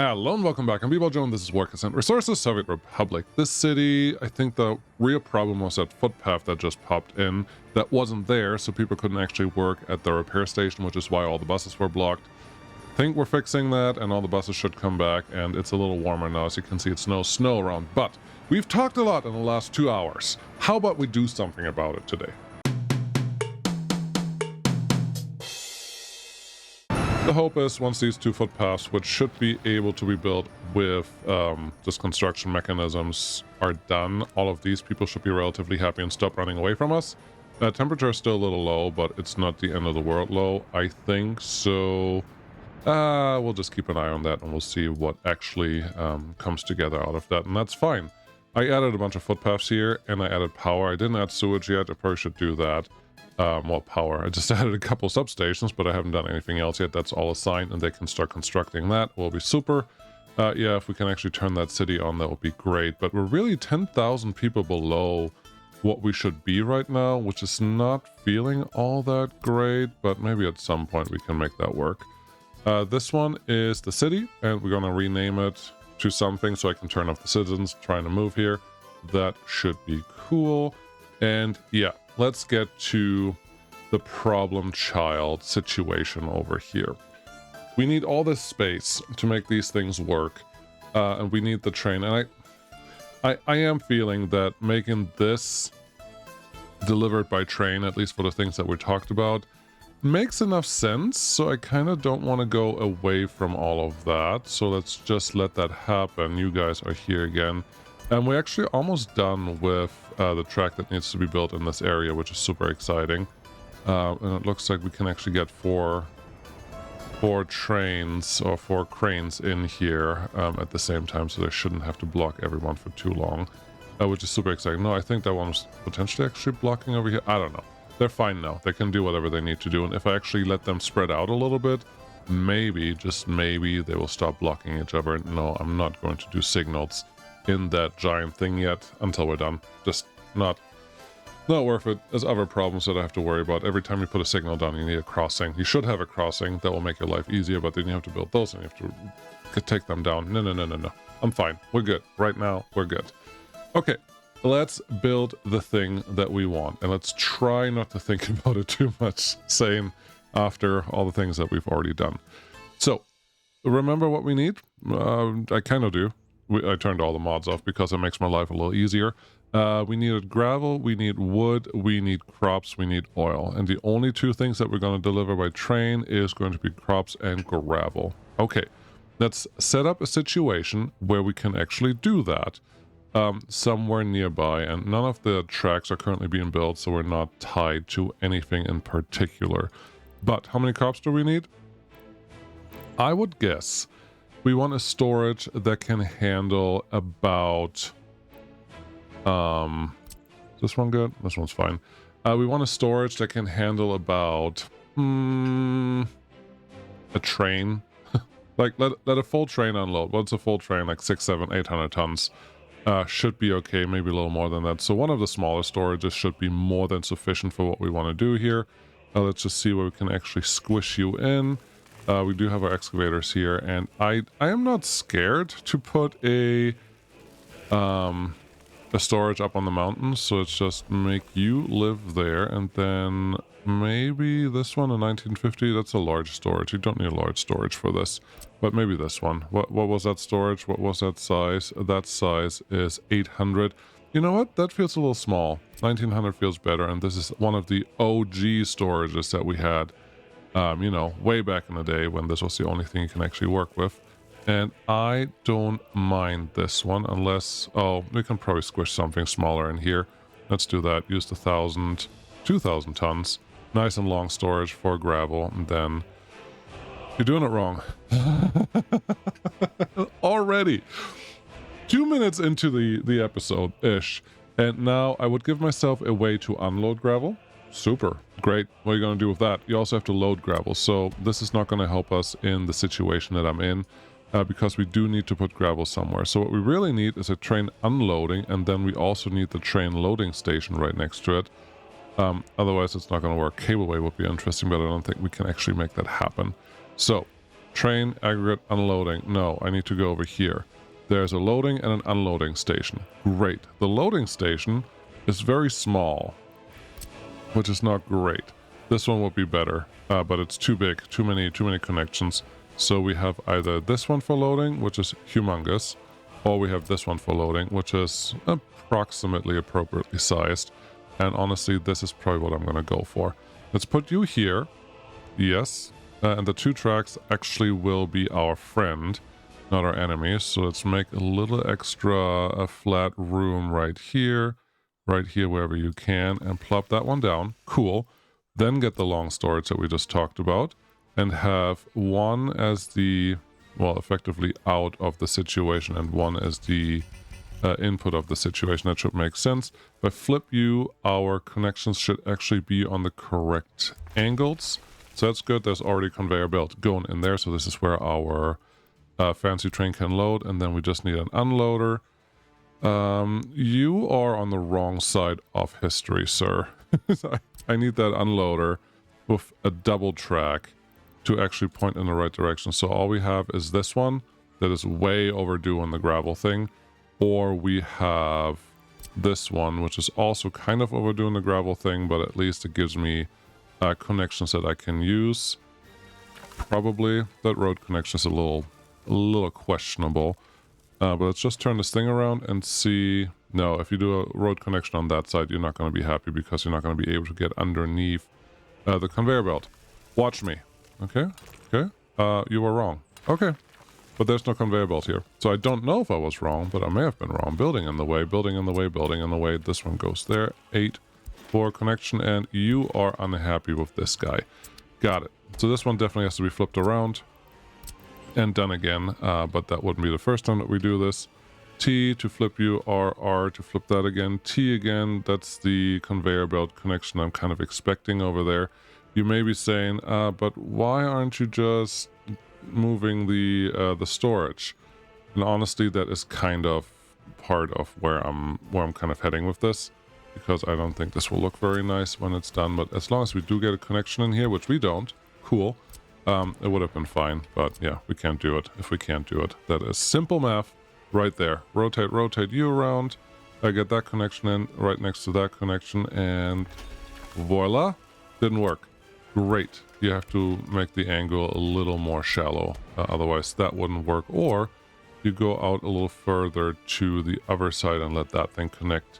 Hello and welcome back. I'm B-Ball This is Workers and Resources, Soviet Republic. This city, I think the real problem was that footpath that just popped in that wasn't there, so people couldn't actually work at the repair station, which is why all the buses were blocked. I think we're fixing that, and all the buses should come back, and it's a little warmer now. As you can see, it's no snow around, but we've talked a lot in the last 2 hours. How about we do something about it today? The hope is once these two footpaths, which should be able to be built with just construction mechanisms, are done, all of these people should be relatively happy and stop running away from us. Temperature is still a little low, but it's not the end of the world low, I think. So we'll just keep an eye on that and we'll see what actually comes together out of that. And that's fine. I added a bunch of footpaths here and I added power. I didn't add sewage yet. I probably should do that. Well, power. I just added a couple substations, but I haven't done anything else yet. That's all assigned, and they can start constructing that. Will be super. Yeah, if we can actually turn that city on, that would be great. But we're really 10,000 people below what we should be right now, which is not feeling all that great, but maybe at some point we can make that work. This one is the city, and we're going to rename it to something so I can turn off the citizens trying to move here. That should be cool. And yeah, let's get to the problem child situation over here. We need all this space to make these things work, and we need the train. And I am feeling that making this delivered by train, at least for the things that we talked about, makes enough sense. So I kind of don't want to go away from all of that. So let's just let that happen. You guys are here again. And we're actually almost done with the track that needs to be built in this area, which is super exciting. And it looks like we can actually get four trains or 4 cranes in here at the same time, so they shouldn't have to block everyone for too long, which is super exciting. No, I think that one was potentially actually blocking over here. I don't know. They're fine now. They can do whatever they need to do. And if I actually let them spread out a little bit, maybe, just maybe, they will stop blocking each other. No, I'm not going to do signals in that giant thing yet until we're done. Just not worth it. There's other problems that I have to worry about. Every time you put a signal down, you need a crossing. You should have a crossing that will make your life easier, but then you have to build those and you have to take them down. No. I'm fine. We're good. Right now, we're good. Okay, let's build the thing that we want, and let's try not to think about it too much, same after all the things that we've already done. So, remember what we need? I kind of do. I turned all the mods off because it makes my life a little easier. We needed gravel, we need wood, we need crops, we need oil. And the only 2 things that we're going to deliver by train is going to be crops and gravel. Okay, let's set up a situation where we can actually do that somewhere nearby. And none of the tracks are currently being built, so we're not tied to anything in particular. But how many crops do we need? I would guess we want a storage that can handle about... this one good? This one's fine. We want a storage that can handle about... a train. Like, let a full train unload. What's a full train? Like 600, 700, 800 tons. Should be okay, maybe a little more than that. So one of the smaller storages should be more than sufficient for what we want to do here. Let's just see where we can actually squish you in. We do have our excavators here, and I am not scared to put a storage up on the mountains, so it's just make you live there, and then maybe this one, a 1950, that's a large storage. You don't need a large storage for this, but maybe this one. What was that storage? What was that size? That size is 800. You know what? That feels a little small. 1900 feels better, and this is one of the OG storages that we had. You know, way back in the day when this was the only thing you can actually work with. And I don't mind this one unless... Oh, we can probably squish something smaller in here. Let's do that. Use the 2,000 tons. Nice and long storage for gravel. And then... You're doing it wrong. Already. 2 minutes into the episode-ish. And now I would give myself a way to unload gravel. Super. Great. What are you going to do with that? You also have to load gravel. So this is not going to help us in the situation that I'm in because we do need to put gravel somewhere. So what we really need is a train unloading, and then we also need the train loading station right next to it. Otherwise, it's not going to work. Cableway would be interesting, but I don't think we can actually make that happen. So Train, aggregate, unloading. No, I need to go over here. There's a loading and an unloading station. Great. The loading station is very small, which is not great. This one would be better, but it's too big, too many connections. So we have either this one for loading, which is humongous, or we have this one for loading, which is approximately appropriately sized. And honestly, this is probably what I'm going to go for. Let's put you here. Yes. And the 2 tracks actually will be our friend, not our enemy. So let's make a little extra flat room right here, wherever you can, and plop that one down. Cool. Then get the long storage that we just talked about, and have one as the, well, effectively out of the situation, and one as the input of the situation. That should make sense. If I flip you, our connections should actually be on the correct angles. So that's good. There's already a conveyor belt going in there. So this is where our fancy train can load. And then we just need an unloader. You are on the wrong side of history, sir. I need that unloader with a double track to actually point in the right direction. So all we have is this one that is way overdue on the gravel thing. Or we have this one, which is also kind of overdue in the gravel thing, but at least it gives me connections that I can use. Probably that road connection is a little questionable. But let's just turn this thing around and see. No, if you do a road connection on that side, you're not going to be happy because you're not going to be able to get underneath the conveyor belt. Watch me. Okay. You were wrong. Okay. But there's no conveyor belt here. So I don't know if I was wrong, but I may have been wrong. Building in the way. This one goes there. 8 for connection, and you are unhappy with this guy. Got it. So this one definitely has to be flipped around and done again, but that wouldn't be the first time that we do this. T to flip you, R to flip that again, T again. That's the conveyor belt connection I'm kind of expecting over there. You may be saying, but why aren't you just moving the storage? And honestly, that is kind of part of where I'm kind of heading with this, because I don't think this will look very nice when it's done. But as long as we do get a connection in here, which we don't, cool. It would have been fine, but yeah, we can't do it. If we can't do it, that is simple math right there. Rotate you around. I get that connection in right next to that connection, and voila, didn't work. Great. You have to make the angle a little more shallow, otherwise that wouldn't work. Or you go out a little further to the other side and let that thing connect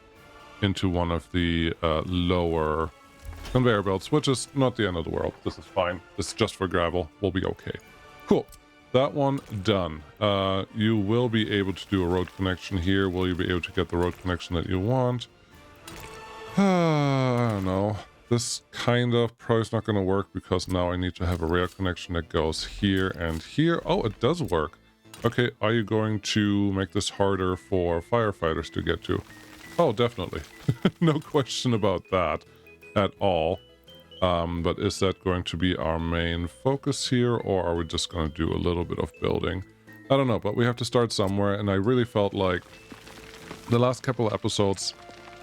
into one of the lower conveyor belts, which is not the end of the world. This is fine. This is just for gravel. We'll be okay. Cool. That one done. You will be able to do a road connection here. Will you be able to get the road connection that you want? I don't know. This kind of probably is not going to work, because now I need to have a rail connection that goes here and here. Oh, it does work. Okay, are you going to make this harder for firefighters to get to? Oh, definitely. No question about that at all. But is that going to be our main focus here, or are we just going to do a little bit of building? I don't know, but we have to start somewhere, and I really felt like the last couple of episodes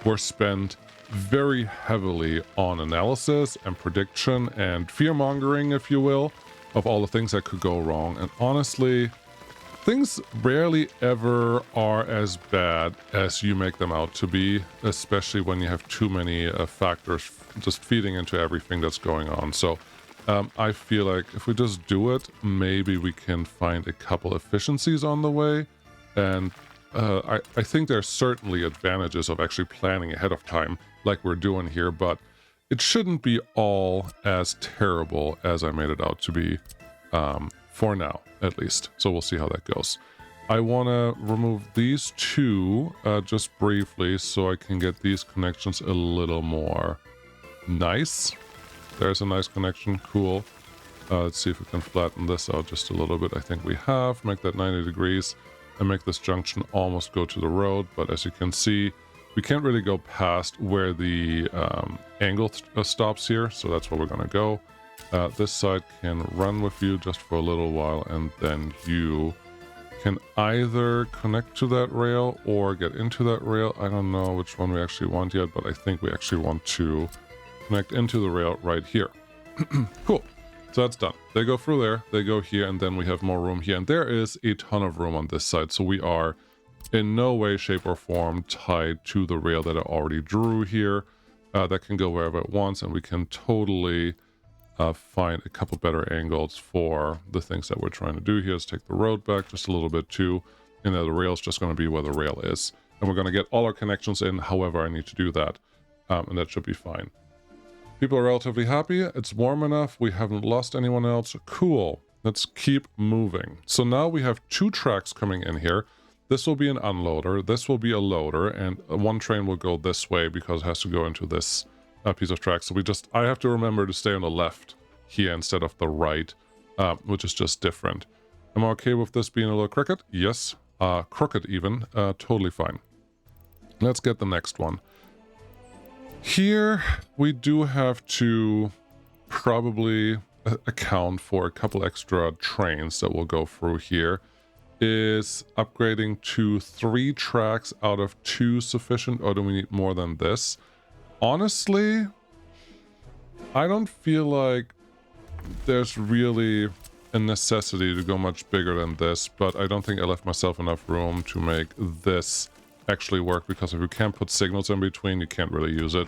were spent very heavily on analysis and prediction and fear-mongering, if you will, of all the things that could go wrong. And honestly, things rarely ever are as bad as you make them out to be, especially when you have too many factors just feeding into everything that's going on. So I feel like if we just do it, maybe we can find a couple efficiencies on the way. And I think there's certainly advantages of actually planning ahead of time like we're doing here, but it shouldn't be all as terrible as I made it out to be, for now at least. So we'll see how that goes. I want to remove these two just briefly so I can get these connections a little more nice. There's a nice connection. Cool. Let's see if we can flatten this out just a little bit. I think we have. Make that 90 degrees and make this junction almost go to the road. But as you can see, we can't really go past where the angle stops here. So that's where we're going to go. This side can run with you just for a little while, and then you can either connect to that rail or get into that rail. I don't know which one we actually want yet, but I think we actually want to connect into the rail right here. Cool. So that's done. They go through there, they go here, and then we have more room here. And there is a ton of room on this side. So we are in no way, shape, or form tied to the rail that I already drew here. That can go wherever it wants, and we can totally find a couple better angles for the things that we're trying to do here. Let's take the road back just a little bit too, and then the rail's just going to be where the rail is. And we're going to get all our connections in however I need to do that, and that should be fine. People are relatively happy. It's warm enough. We haven't lost anyone else. Cool. Let's keep moving. So now we have 2 tracks coming in here. This will be an unloader. This will be a loader, and one train will go this way because it has to go into this piece of track. So I have to remember to stay on the left here instead of the right, which is just different. Am I okay with this being a little crooked? Yes. Crooked even. Totally fine. Let's get the next one. Here, we do have to probably account for a couple extra trains that will go through here. Is upgrading to 3 tracks out of 2 sufficient, or do we need more than this? Honestly, I don't feel like there's really a necessity to go much bigger than this, but I don't think I left myself enough room to make this actually work, because if you can't put signals in between, you can't really use it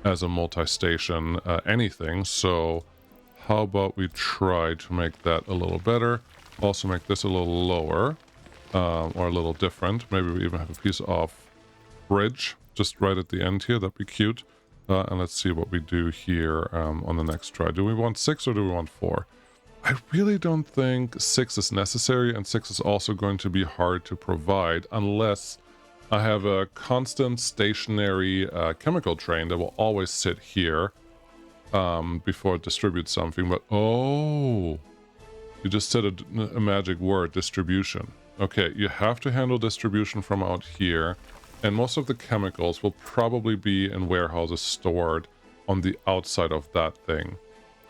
as a multi-station anything. So how about we try to make that a little better, also make this a little lower, or a little different. Maybe we even have a piece of bridge just right at the end here. That'd be cute. And let's see what we do here on the next try. Do we want 6 or do we want 4? I really don't think 6 is necessary, and 6 is also going to be hard to provide unless I have a constant stationary chemical train that will always sit here before it distributes something. But oh, you just said a magic word, distribution. Okay, you have to handle distribution from out here, and most of the chemicals will probably be in warehouses stored on the outside of that thing.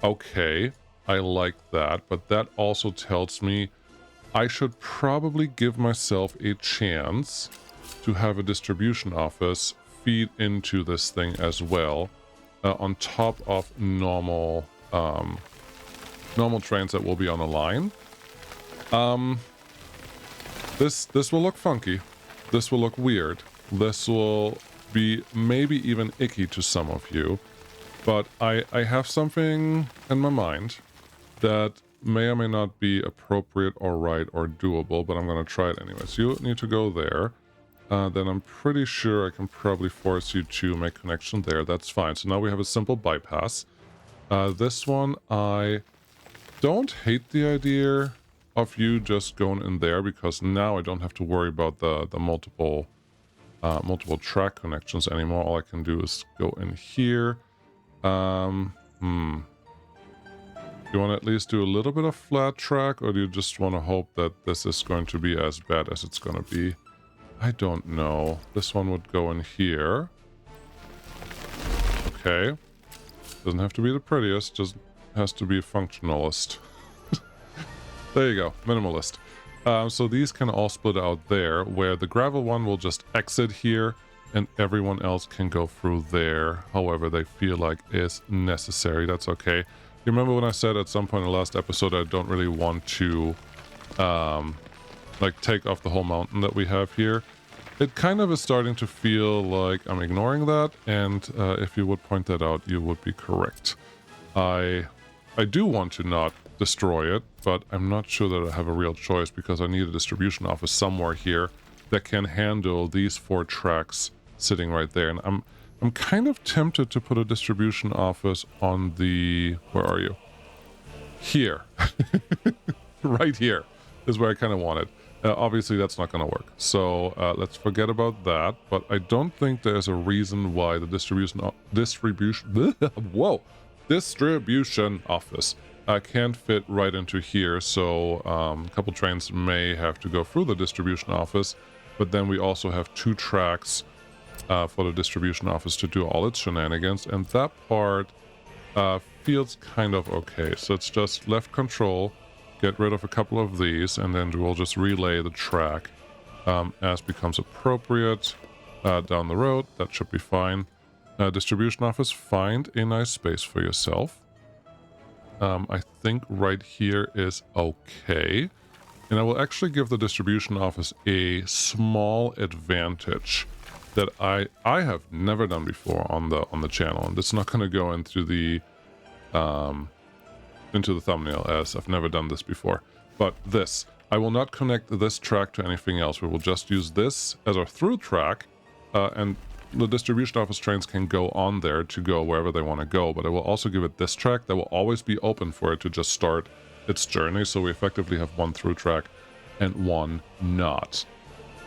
Okay, I like that, but that also tells me I should probably give myself a chance to have a distribution office feed into this thing as well, on top of normal trains that will be on a line. This will look funky. This will look weird. This will be maybe even icky to some of you, but I have something in my mind that may or may not be appropriate or right or doable, but I'm going to try it anyways. You need to go there. Then I'm pretty sure I can probably force you to make connection there. That's fine. So now we have a simple bypass. This one, I don't hate the idea of you just going in there, because now I don't have to worry about the multiple track connections anymore. All I can do is go in here. You want to at least do a little bit of flat track, or do you just want to hope that this is going to be as bad as it's going to be? I don't know. This one would go in here. Okay. Doesn't have to be the prettiest, just has to be functionalist. There you go, minimalist. So these can all split out there, where the gravel one will just exit here, and everyone else can go through there however they feel like is necessary. That's okay. You remember when I said at some point in the last episode I don't really want to like take off the whole mountain that we have here? It kind of is starting to feel like I'm ignoring that, and if you would point that out, you would be correct. I do want to not destroy it, but I'm not sure that I have a real choice, because I need a distribution office somewhere here that can handle these 4 tracks sitting right there. And I'm kind of tempted to put a distribution office on the... Where are you? Here. Right here is where I kind of want it. Obviously, that's not going to work. So let's forget about that. But I don't think there's a reason why the distribution office can't fit right into here. So a couple trains may have to go through the distribution office, but then we also have 2 tracks for the distribution office to do all its shenanigans, and that part feels kind of okay. So it's just left control, get rid of a couple of these, and then we'll just relay the track as becomes appropriate down the road. That should be fine. Distribution office, find a nice space for yourself. I think right here is okay. And I will actually give the distribution office a small advantage that I have never done before on the channel, and it's not going to go into the thumbnail, as I've never done this before. But this, I will not connect this track to anything else. We will just use this as our through track, and the distribution office trains can go on there to go wherever they want to go. But I will also give it this track that will always be open for it to just start its journey. So we effectively have one through track and one not.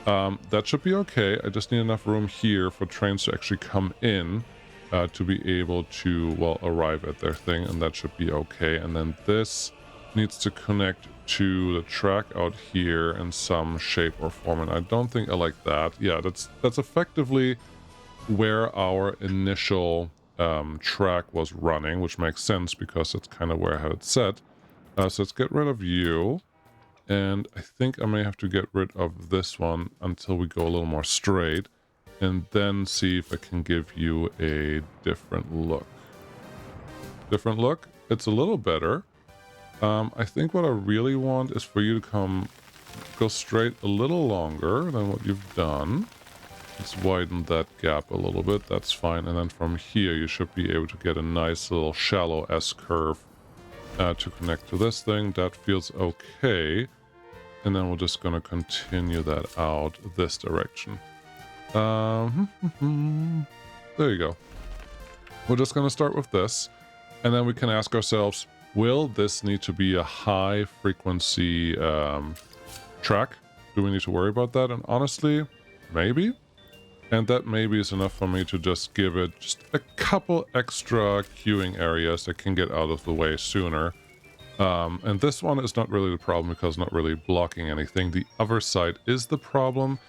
That should be okay. I just need enough room here for trains to actually come in to be able to, well, arrive at their thing, and that should be okay. And then this needs to connect to the track out here in some shape or form, and I don't think I like that. Yeah, that's effectively where our initial track was running, which makes sense because that's kind of where I had it set. So let's get rid of you. And I think I may have to get rid of this one until we go a little more straight, and then see if I can give you a different look. Different look? It's a little better. I think what I really want is for you to go straight a little longer than what you've done. Let's widen that gap a little bit. That's fine. And then from here, you should be able to get a nice little shallow S-curve to connect to this thing. That feels okay. And then we're just going to continue that out this direction. There you go. We're just going to start with this. And then we can ask ourselves, will this need to be a high frequency track? Do we need to worry about that? And honestly, maybe. And that maybe is enough for me to just give it just a couple extra queuing areas that can get out of the way sooner. And this one is not really the problem because it's not really blocking anything. The other side is the problem.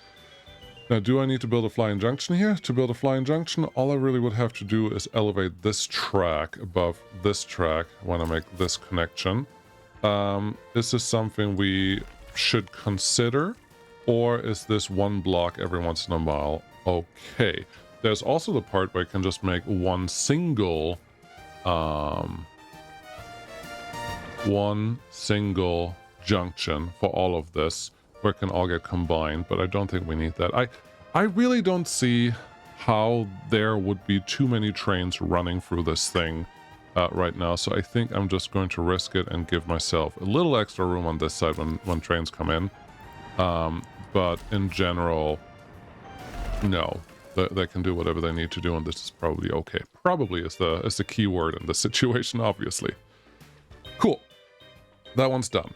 Now, do I need to build a flying junction here? To build a flying junction, all I really would have to do is elevate this track above this track when I make this connection. Is this something we should consider? Or is this one block every once in a while okay? There's also the part where I can just make one single junction for all of this, where it can all get combined, but I don't think we need that. I really don't see how there would be too many trains running through this thing right now, so I think I'm just going to risk it and give myself a little extra room on this side when trains come in. But in general, no, they can do whatever they need to do, and this is probably okay. Probably is the key word in this situation, obviously. Cool. That one's done.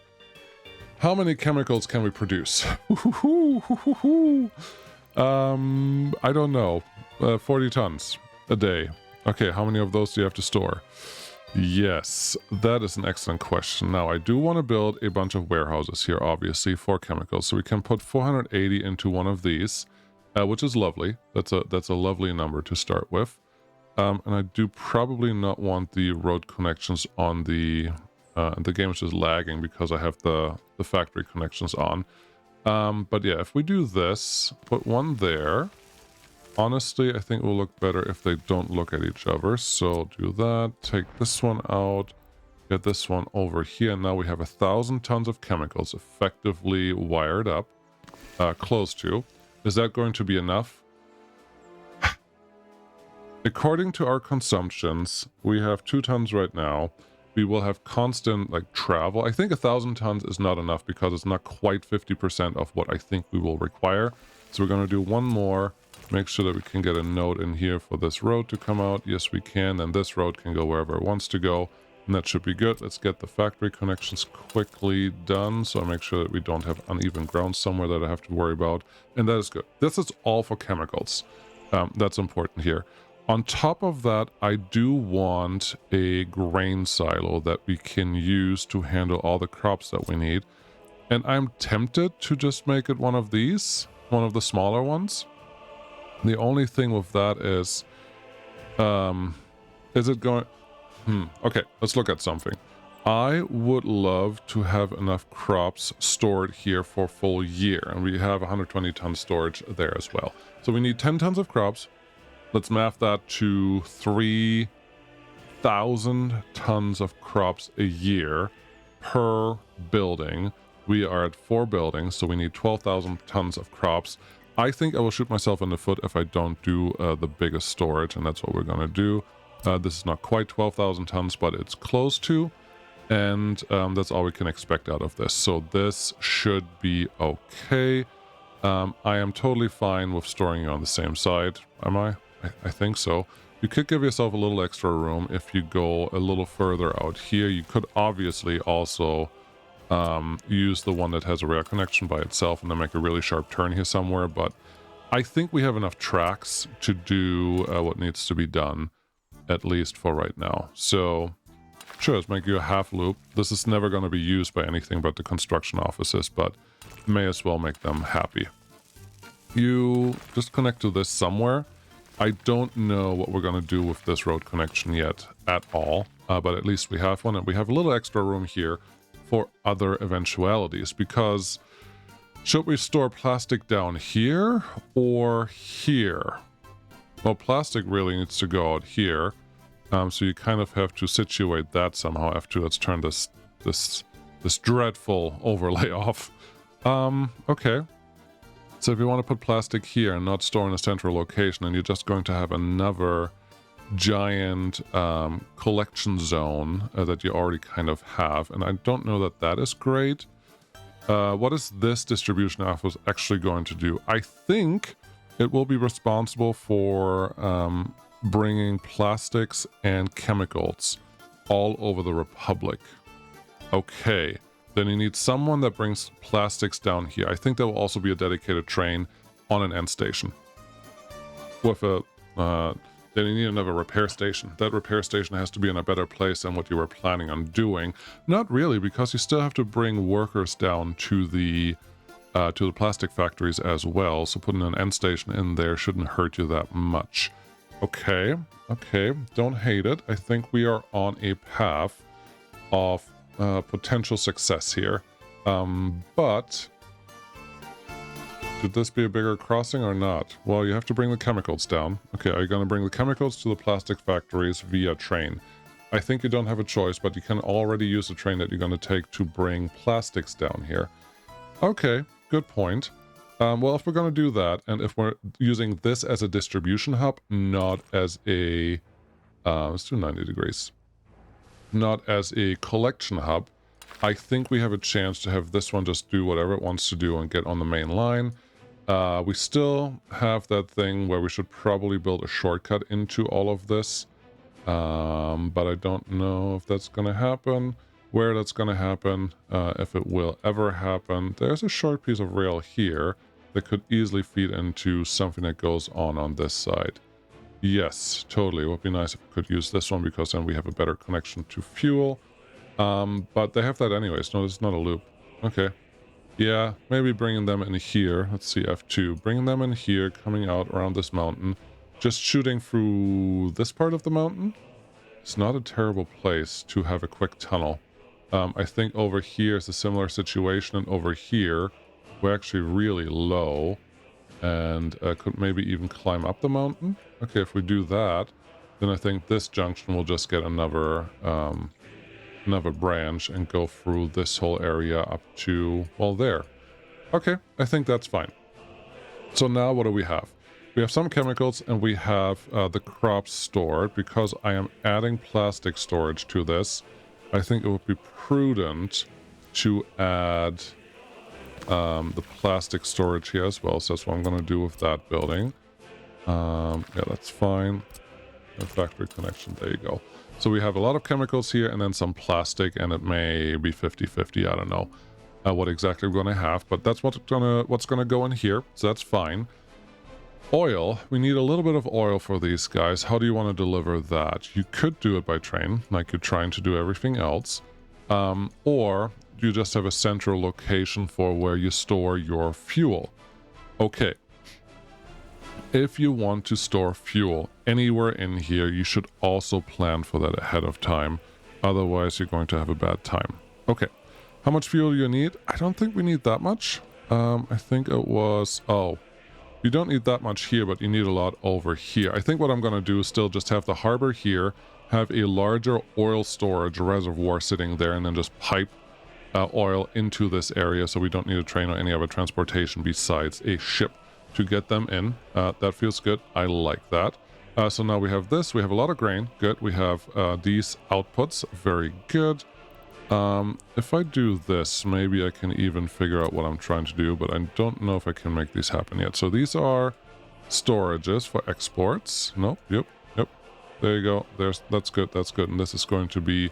How many chemicals can we produce? I don't know. 40 tons a day. Okay, how many of those do you have to store? Yes, that is an excellent question. Now, I do want to build a bunch of warehouses here, obviously, for chemicals. So we can put 480 into one of these, which is lovely. That's a lovely number to start with. And I do probably not want the road connections on the game is just lagging because I have the factory connections on. But yeah, if we do this, put one there. Honestly, I think it will look better if they don't look at each other. So do that, take this one out, get this one over here. Now we have 1,000 tons of chemicals effectively wired up, close to. Is that going to be enough? According to our consumptions, we have 2 tons right now. We will have constant travel. I think 1,000 tons is not enough because it's not quite 50% of what I think we will require. So we're going to do one more. Make sure that we can get a note in here for this road to come out. Yes, we can. And this road can go wherever it wants to go. And that should be good. Let's get the factory connections quickly done. So I make sure that we don't have uneven ground somewhere that I have to worry about. And that is good. This is all for chemicals. That's important here. On top of that, I do want a grain silo that we can use to handle all the crops that we need. And I'm tempted to just make it one of these, one of the smaller ones. The only thing with that is it going... Okay, let's look at something. I would love to have enough crops stored here for a full year. And we have 120 ton storage there as well. So we need 10 tons of crops. Let's map that to 3 1,000 tons of crops a year per building. We are at 4 buildings, so we need 12,000 tons of crops. I think I will shoot myself in the foot if I don't do the biggest storage, and that's what we're going to do. This is not quite 12,000 tons, but it's close to, and that's all we can expect out of this. So this should be okay. I am totally fine with storing you on the same side. Am I? I think so. You could give yourself a little extra room if you go a little further out here. You could obviously also use the one that has a rail connection by itself and then make a really sharp turn here somewhere, but I think we have enough tracks to do what needs to be done, at least for right now. So sure, let's make you a half loop. This is never going to be used by anything but the construction offices, but may as well make them happy. You just connect to this somewhere. I don't know what we're going to do with this road connection yet at all, but at least we have one, and we have a little extra room here for other eventualities, because should we store plastic down here or here? Well, plastic really needs to go out here, so you kind of have to situate that somehow. Let's turn this dreadful overlay off. Okay. So if you want to put plastic here and not store in a central location, and you're just going to have another giant collection zone that you already kind of have, and I don't know that that is great. What is this distribution office actually going to do? I think it will be responsible for bringing plastics and chemicals all over the Republic. Okay. Then you need someone that brings plastics down here. I think there will also be a dedicated train on an end station. With a, then you need another repair station. That repair station has to be in a better place than what you were planning on doing. Not really, because you still have to bring workers down to the plastic factories as well. So putting an end station in there shouldn't hurt you that much. Okay, don't hate it. I think we are on a path of potential success here, but should this be a bigger crossing or not? Well, you have to bring the chemicals down. Okay, are you going to bring the chemicals to the plastic factories via train? I think you don't have a choice, but you can already use the train that you're going to take to bring plastics down here. Okay, good point. Well, if we're going to do that, and if we're using this as a distribution hub, not as a let's do 90 degrees. Not as a collection hub, I think we have a chance to have this one just do whatever it wants to do and get on the main line. We still have that thing where we should probably build a shortcut into all of this, but I don't know if that's going to happen, where that's going to happen, if it will ever happen. There's a short piece of rail here that could easily feed into something that goes on this side. Yes, totally. It would be nice if we could use this one, because then we have a better connection to fuel. But they have that anyways. No, it's not a loop. Okay. Yeah, maybe bringing them in here. Let's see, F2. Bringing them in here, coming out around this mountain. Just shooting through this part of the mountain. It's not a terrible place to have a quick tunnel. I think over here is a similar situation, and over here we're actually really low. And could maybe even climb up the mountain. Okay, if we do that, then I think this junction will just get another branch and go through this whole area up to, well, there. Okay, I think that's fine. So now what do we have? We have some chemicals, and we have the crops stored. Because I am adding plastic storage to this, I think it would be prudent to add the plastic storage here as well. So that's what I'm going to do with that building. Yeah, that's fine. The factory connection, there you go. So we have a lot of chemicals here and then some plastic, and it may be 50-50. I don't know what exactly we're going to have, but that's what's gonna go in here, so that's fine. Oil, we need a little bit of oil for these guys. How do you want to deliver that? You could do it by train, like you're trying to do everything else, or you just have a central location for where you store your fuel. Okay. If you want to store fuel anywhere in here, you should also plan for that ahead of time. Otherwise, you're going to have a bad time. Okay. How much fuel do you need? I don't think we need that much. I think it was... Oh. You don't need that much here, but you need a lot over here. I think what I'm going to do is still just have the harbor here, have a larger oil storage reservoir sitting there, and then just pipe oil into this area, so we don't need a train or any other transportation besides a ship to get them in. That feels good. I like that. So now we have this. We have a lot of grain. Good. We have these outputs. Very good. If I do this, maybe I can even figure out what I'm trying to do, but I don't know if I can make these happen yet. So these are storages for exports. Nope. Yep. There you go. That's good. That's good. And this is going to be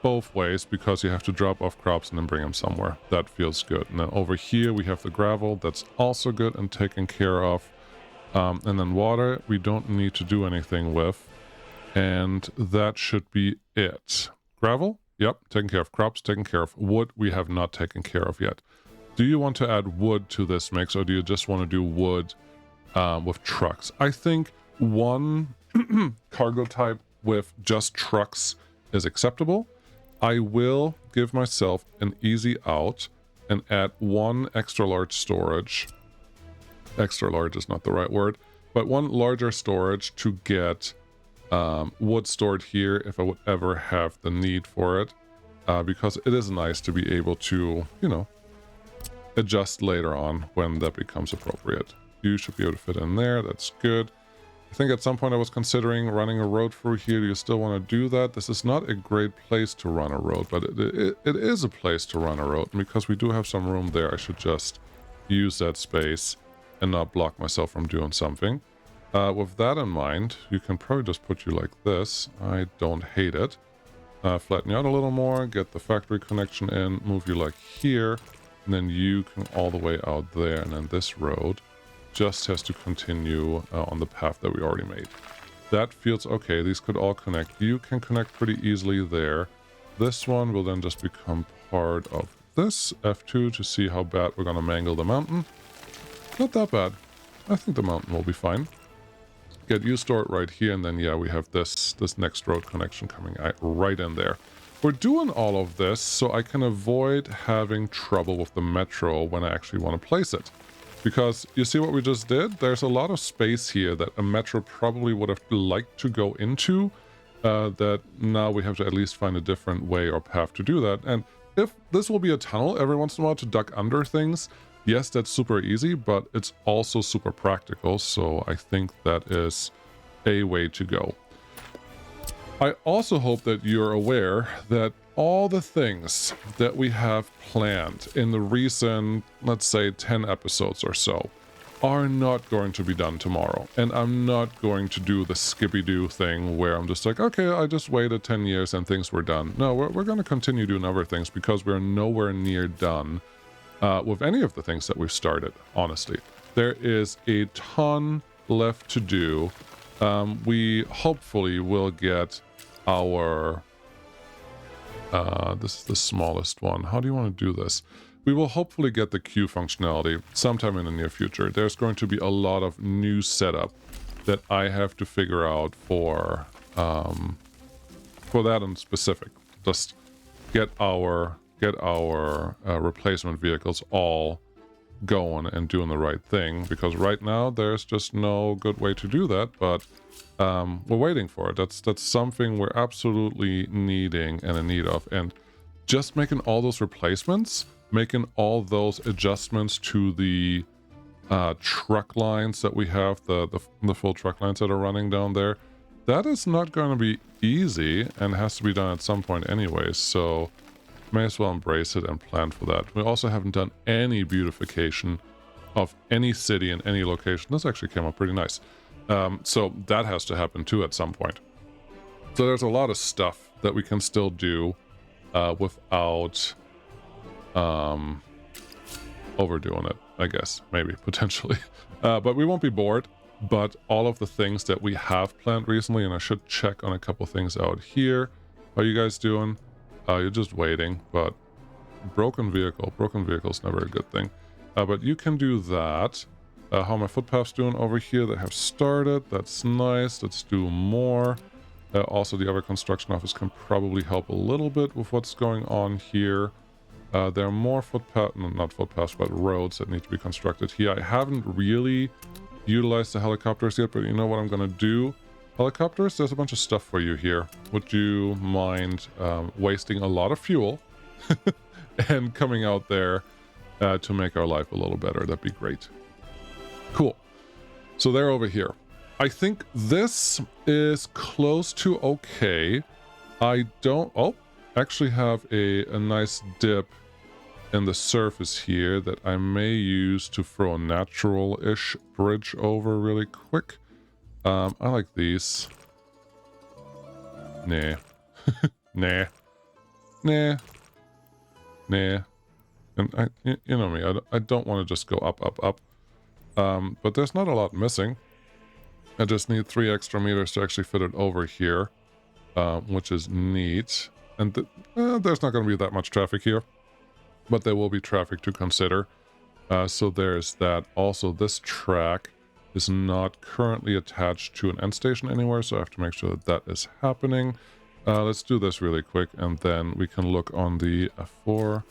both ways, because you have to drop off crops and then bring them somewhere. That feels good. And then over here we have the gravel. That's also good and taken care of. And then water we don't need to do anything with. And that should be it. Gravel? Yep, taken care of. Crops taken care of. Wood we have not taken care of yet. Do you want to add wood to this mix, or do you just want to do wood with trucks? I think one cargo type with just trucks is acceptable. I will give myself an easy out and add one extra large storage. Extra large is not the right word, but one larger storage to get wood stored here if I would ever have the need for it, because it is nice to be able to, you know, adjust later on when that becomes appropriate. You should be able to fit in there. That's good. I think at some point I was considering running a road through here. Do you still want to do that? This is not a great place to run a road, but it is a place to run a road. And because we do have some room there, I should just use that space and not block myself from doing something. With that in mind, you can probably just put you like this. I don't hate it. Flatten you out a little more, get the factory connection in, move you like here, and then you can all the way out there, and then this road just has to continue on the path that we already made. That feels okay. These could all connect. You can connect pretty easily there. This one will then just become part of this. F2 to see how bad we're going to mangle the mountain. Not that bad. I think the mountain will be fine. Get you stored right here, and then yeah, we have this next road connection coming right in there. We're doing all of this so I can avoid having trouble with the metro when I actually want to place it. Because you see what we just did? There's a lot of space here that a metro probably would have liked to go into, that now we have to at least find a different way or path to do that. And if this will be a tunnel every once in a while to duck under things, yes, that's super easy, but it's also super practical, so I think that is a way to go. I also hope that you're aware that all the things that we have planned in the recent, let's say, 10 episodes or so, are not going to be done tomorrow. And I'm not going to do the skippy-doo thing where I'm just like, okay, I just waited 10 years and things were done. No, we're going to continue doing other things because we're nowhere near done with any of the things that we've started, honestly. There is a ton left to do. We hopefully will get our... this is the smallest one. How do you want to do this? We will hopefully get the queue functionality sometime in the near future. There's going to be a lot of new setup that I have to figure out for that in specific. Just get our replacement vehicles all going and doing the right thing, because right now there's just no good way to do that, but we're waiting for it. That's something we're absolutely needing and in need of, and just making all those replacements, making all those adjustments to the truck lines that we have, the full truck lines that are running down there, that is not going to be easy and has to be done at some point anyways, so may as well embrace it and plan for that. We also haven't done any beautification of any city in any location. This actually came up pretty nice. So that has to happen too at some point. So there's a lot of stuff that we can still do without overdoing it, I guess, maybe, potentially. But we won't be bored. But all of the things that we have planned recently, and I should check on a couple things out here. How are you guys doing? You're just waiting, but broken vehicle is never a good thing. But you can do that. How are my footpaths doing over here that have started? That's nice. Let's do more. Also, the other construction office can probably help a little bit with what's going on here. There are more not footpaths, but roads that need to be constructed here. I haven't really utilized the helicopters yet, but you know what I'm going to do? Helicopters, there's a bunch of stuff for you here. Would you mind wasting a lot of fuel and coming out there to make our life a little better? That'd be great. Cool. So they're over here. I think this is close to okay. I don't... Oh, actually have a nice dip in the surface here that I may use to throw a natural-ish bridge over really quick. I like these. Nah. Nah. Nah. Nah. And you know me, I don't want to just go up, up, up. But there's not a lot missing. I just need 3 extra meters to actually fit it over here, which is neat. And there's not going to be that much traffic here, but there will be traffic to consider. So there's that. Also, this track is not currently attached to an end station anywhere, so I have to make sure that that is happening. Let's do this really quick, and then we can look on the F4.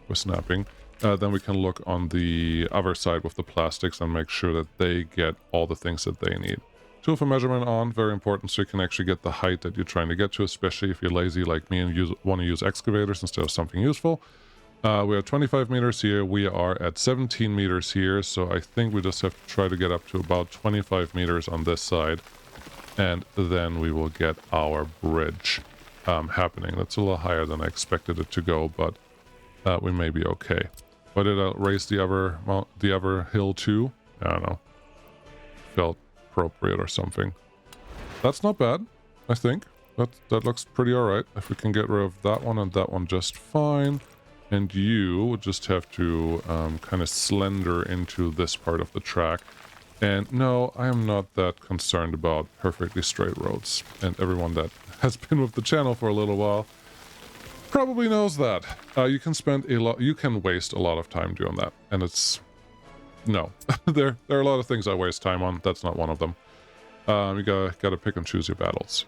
We're snapping. Then we can look on the other side with the plastics and make sure that they get all the things that they need. Tool for measurement on, very important, so you can actually get the height that you're trying to get to, especially if you're lazy like me and want to use excavators instead of something useful. We are 25 meters here. We are at 17 meters here, so I think we just have to try to get up to about 25 meters on this side, and then we will get our bridge happening. That's a little higher than I expected it to go, but we may be okay. Why did I raise the other hill too? I don't know. Felt appropriate or something. That's not bad, I think. That looks pretty alright. If we can get rid of that one and that one just fine. And you would just have to kind of slender into this part of the track. And no, I am not that concerned about perfectly straight roads. And everyone that has been with the channel for a little while probably knows that. You can waste a lot of time doing that. And it's... No. there are a lot of things I waste time on. That's not one of them. You gotta pick and choose your battles.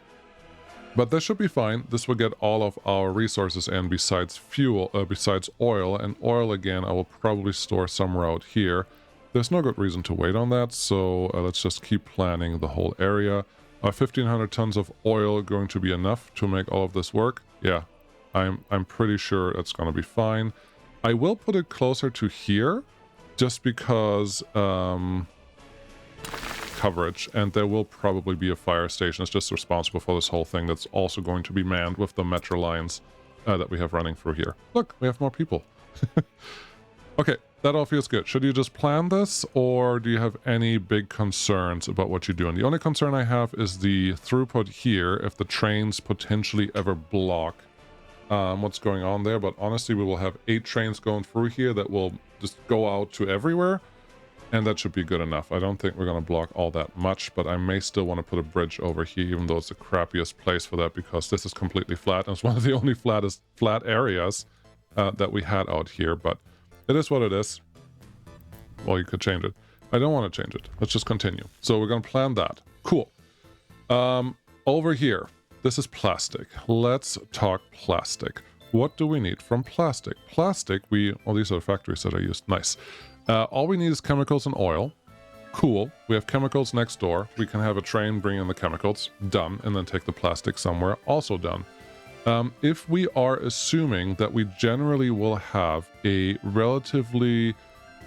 But this should be fine. This will get all of our resources in besides fuel, besides oil. And oil, again, I will probably store somewhere out here. There's no good reason to wait on that, so let's just keep planning the whole area. 1,500 tons of oil going to be enough to make all of this work? Yeah, I'm pretty sure it's going to be fine. I will put it closer to here, just because coverage, and there will probably be a fire station. It's just responsible for this whole thing that's also going to be manned with the metro lines that we have running through here. Look, we have more people. Okay, that all feels good. Should you just plan this, or do you have any big concerns about what you're doing? The only concern I have is the throughput here, if the trains potentially ever block what's going on there. But honestly, we will have 8 trains going through here that will just go out to everywhere, and that should be good enough. I don't think we're going to block all that much, but I may still want to put a bridge over here, even though it's the crappiest place for that, because this is completely flat, and it's one of the only flat areas that we had out here. But it is what it is. Well, you could change it. I don't want to change it. Let's just continue. So we're going to plan that. Cool. Over here, this is plastic. Let's talk plastic. What do we need from plastic? Plastic, well, these are the factories that I used. Nice. All we need is chemicals and oil. Cool. We have chemicals next door. We can have a train bring in the chemicals. Done. And then take the plastic somewhere. Also done. If we are assuming that we generally will have a relatively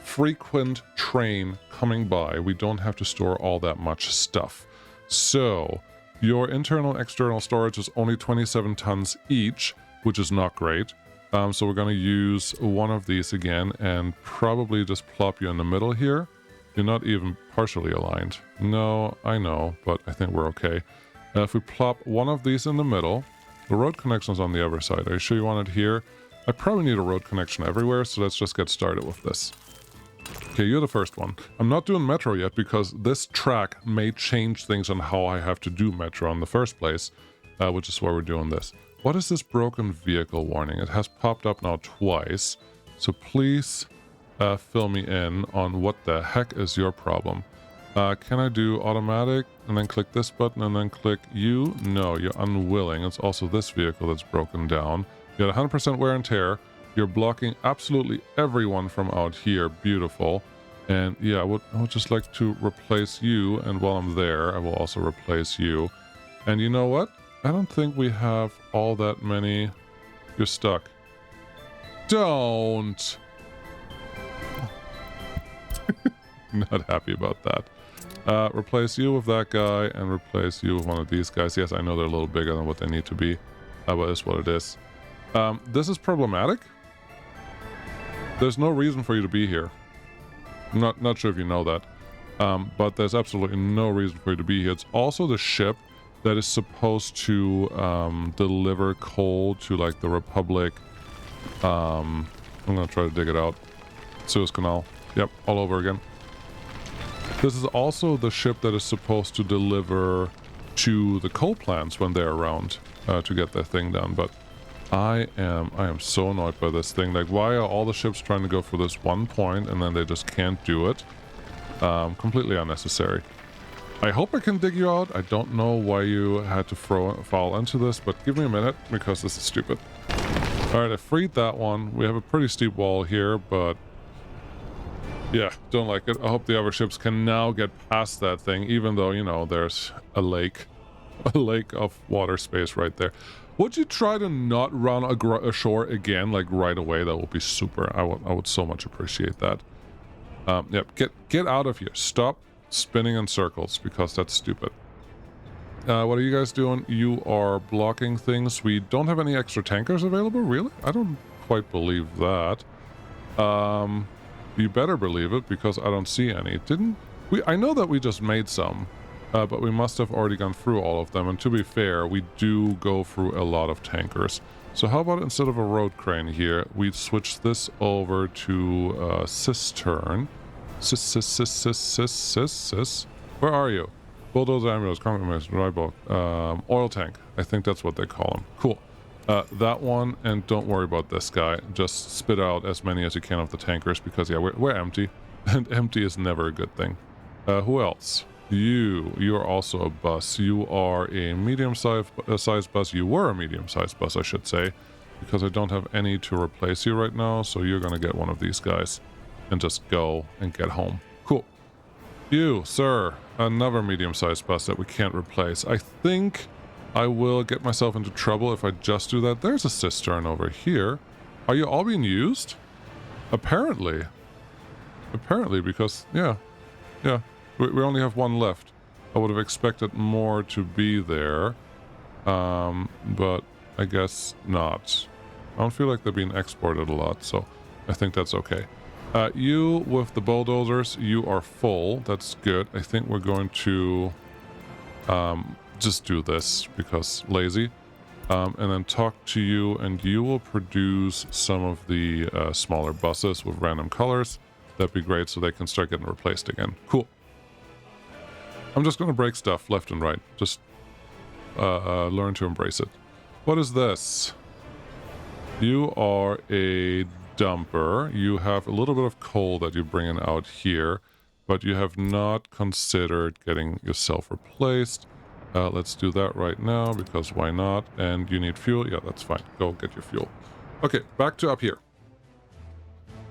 frequent train coming by, we don't have to store all that much stuff. So your internal and external storage is only 27 tons each, which is not great. So we're going to use one of these again and probably just plop you in the middle here. You're not even partially aligned. No, I know, but I think we're okay. If we plop one of these in the middle, the road connection's on the other side. Are you sure you want it here? I probably need a road connection everywhere, so let's just get started with this. Okay, you're the first one. I'm not doing metro yet because this track may change things on how I have to do metro in the first place, which is why we're doing this. What is this broken vehicle warning? It has popped up now twice, so please fill me in on what the heck is your problem. Can I do automatic and then click this button and then click you? No, you're unwilling. It's also this vehicle that's broken down. You got 100% wear and tear. You're blocking absolutely everyone from out here. Beautiful. And yeah, I would just like to replace you, and while I'm there, I will also replace you. And you know what? I don't think we have all that many. You're stuck. Don't! Not happy about that. Replace you with that guy and replace you with one of these guys. Yes, I know they're a little bigger than what they need to be. But it's what it is. This is problematic. There's no reason for you to be here. I'm not sure if you know that. But there's absolutely no reason for you to be here. It's also the ship that is supposed to deliver coal to like the Republic. I'm gonna try to dig it out. Suez Canal. Yep, all over again. This is also the ship that is supposed to deliver to the coal plants when they're around to get their thing done. But I am so annoyed by this thing. Like, why are all the ships trying to go for this one point and then they just can't do it? Completely unnecessary. I hope I can dig you out. I don't know why you had to fall into this, but give me a minute because this is stupid. Alright, I freed that one. We have a pretty steep wall here, but yeah, don't like it. I hope the other ships can now get past that thing, even though, you know, there's a lake of water space right there. Would you try to not run ashore again, like right away? That would be super. I would so much appreciate that. Yep, get out of here. Stop spinning in circles because that's stupid. What are you guys doing? You are blocking things. We don't have any extra tankers available, really? I don't quite believe that. You better believe it because I don't see any. I know that we just made some, but we must have already gone through all of them. And to be fair, we do go through a lot of tankers. So how about instead of a road crane here, we switch this over to cistern. Where are you? Bulldozer, ambulance, compromise, dry bulk, oil tank. I think that's what they call them. Cool. That one, and don't worry about this guy. Just spit out as many as you can of the tankers because, yeah, we're empty. And empty is never a good thing. Who else? You are also a bus. You are a medium-sized bus. You were a medium-sized bus, I should say, because I don't have any to replace you right now, so you're gonna get one of these guys and just go and get home. Cool. You, sir, another medium-sized bus that we can't replace. I think I will get myself into trouble if I just do that. There's a cistern over here. Are you all being used? Apparently. Apparently, because, yeah. We only have one left. I would have expected more to be there, but I guess not. I don't feel like they're being exported a lot, so I think that's okay. You with the bulldozers, you are full. That's good. I think we're going to just do this because lazy, and then talk to you, and you will produce some of the smaller buses with random colors. That'd be great, so they can start getting replaced again. Cool. I'm just going to break stuff left and right. Just learn to embrace it. What is this? You are a dumper. You have a little bit of coal that you're bringing out here, but you have not considered getting yourself replaced. Let's do that right now, because why not? And you need fuel? Yeah, that's fine. Go get your fuel. Okay, back to up here.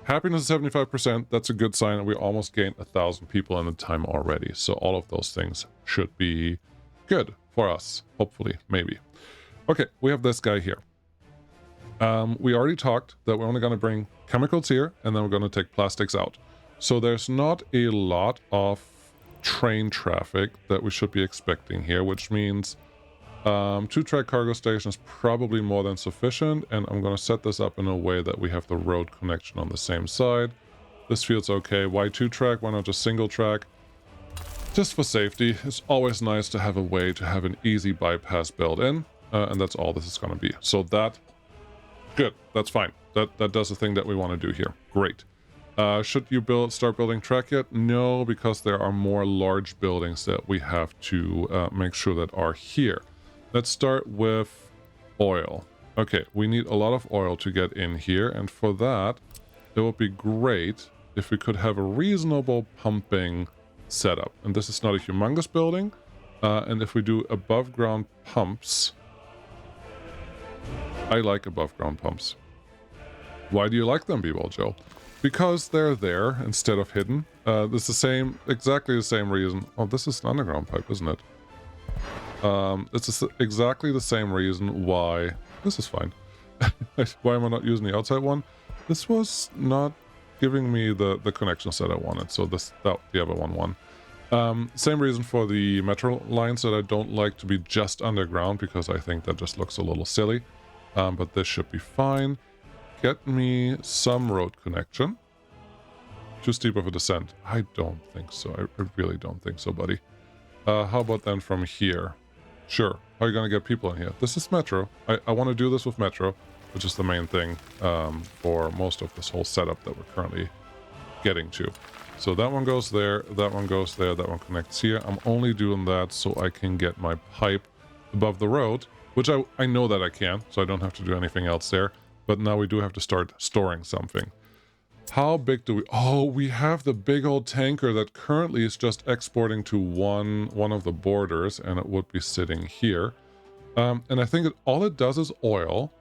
Happiness is 75%. That's a good sign. And we almost gained 1,000 people in the time already. So all of those things should be good for us. Hopefully, maybe. Okay, we have this guy here. We already talked that we're only going to bring chemicals here, and then we're going to take plastics out. So there's not a lot of train traffic that we should be expecting here, which means 2-track cargo station is probably more than sufficient, and I'm going to set this up in a way that we have the road connection on the same side. This feels okay. Why 2-track? Why not just single track? Just for safety. It's always nice to have a way to have an easy bypass built in, and that's all this is going to be. So that, good. That's fine. That does the thing that we want to do here. Great. Should you start building track yet? No, because there are more large buildings that we have to make sure that are here. Let's start with oil. Okay, we need a lot of oil to get in here, and for that, it would be great if we could have a reasonable pumping setup. And this is not a humongous building, and if we do above ground pumps, I like above ground pumps. Why do you like them, B-Ball Joe? Because they're there instead of hidden. It's exactly the same reason. Oh, this is an underground pipe, isn't it? Exactly the same reason why... This is fine. Why am I not using the outside one? This was not giving me the connections that I wanted, so the other one won. Same reason for the metro lines that I don't like to be just underground, because I think that just looks a little silly. But this should be fine. Get me some road connection. Too steep of a descent. I don't think so. I really don't think so, buddy. How about then from here? Sure. How are you going to get people in here? This is metro. I want to do this with metro, which is the main thing for most of this whole setup that we're currently getting to. So that one goes there, that one goes there, that one connects here. I'm only doing that so I can get my pipe above the road, which I know that I can, so I don't have to do anything else there. But now we do have to start storing something. How big do we... Oh, we have the big old tanker that currently is just exporting to one of the borders, and it would be sitting here. And I think all it does is oil.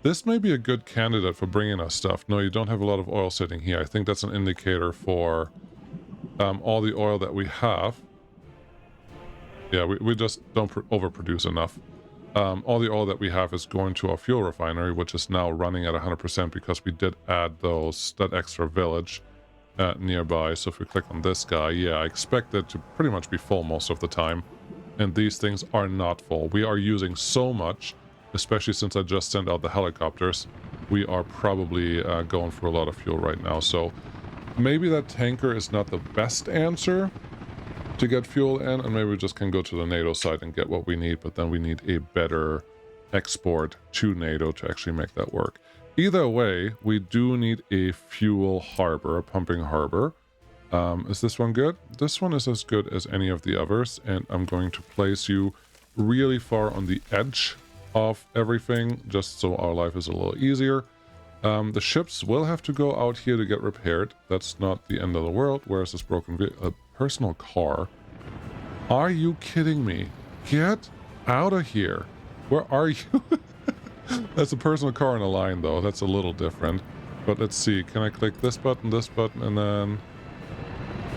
This may be a good candidate for bringing us stuff. No, you don't have a lot of oil sitting here. I think that's an indicator for all the oil that we have. Yeah, we just don't overproduce enough. All the oil that we have is going to our fuel refinery, which is now running at 100% because we did add that extra village nearby. So if we click on this guy, yeah, I expect it to pretty much be full most of the time. And these things are not full. We are using so much, especially since I just sent out the helicopters. We are probably going for a lot of fuel right now. So maybe that tanker is not the best answer to get fuel in, and maybe we just can go to the NATO side and get what we need, but then we need a better export to NATO to actually make that work. Either way, we do need a fuel harbor, a pumping harbor. Is this one good? This one is as good as any of the others, and I'm going to place you really far on the edge of everything, just so our life is a little easier. The ships will have to go out here to get repaired. That's not the end of the world. Where is this broken vehicle? Personal car? Are you kidding me? Get out of here. Where are you? That's a personal car in a line, though. That's a little different. But let's see. Can I click this button, and then...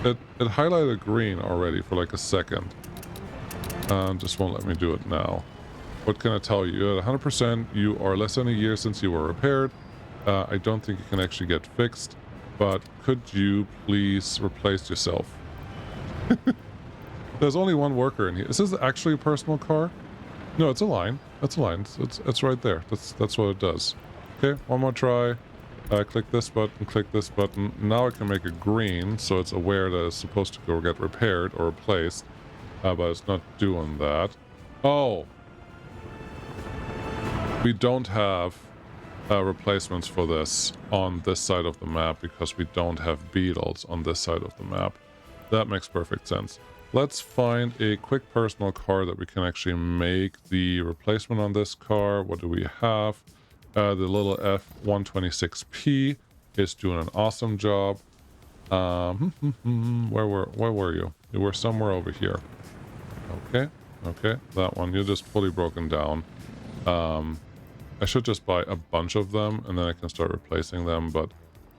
It highlighted green already for like a second. Just won't let me do it now. What can I tell you? At 100%, you are less than a year since you were repaired. I don't think you can actually get fixed. But could you please replace yourself? There's only one worker in here. Is this actually a personal car? No, it's a line. That's a line. It's right there. That's what it does. Okay, one more try. Click this button, click this button. Now I can make it green, so it's aware that it's supposed to go get repaired or replaced. But it's not doing that. Oh! We don't have replacements for this on this side of the map because we don't have beetles on this side of the map. That makes perfect sense. Let's find a quick personal car that we can actually make the replacement on this car. What do we have? The little F126P is doing an awesome job. Where were you? You were somewhere over here. Okay, that one. You're just fully broken down. I should just buy a bunch of them and then I can start replacing them, but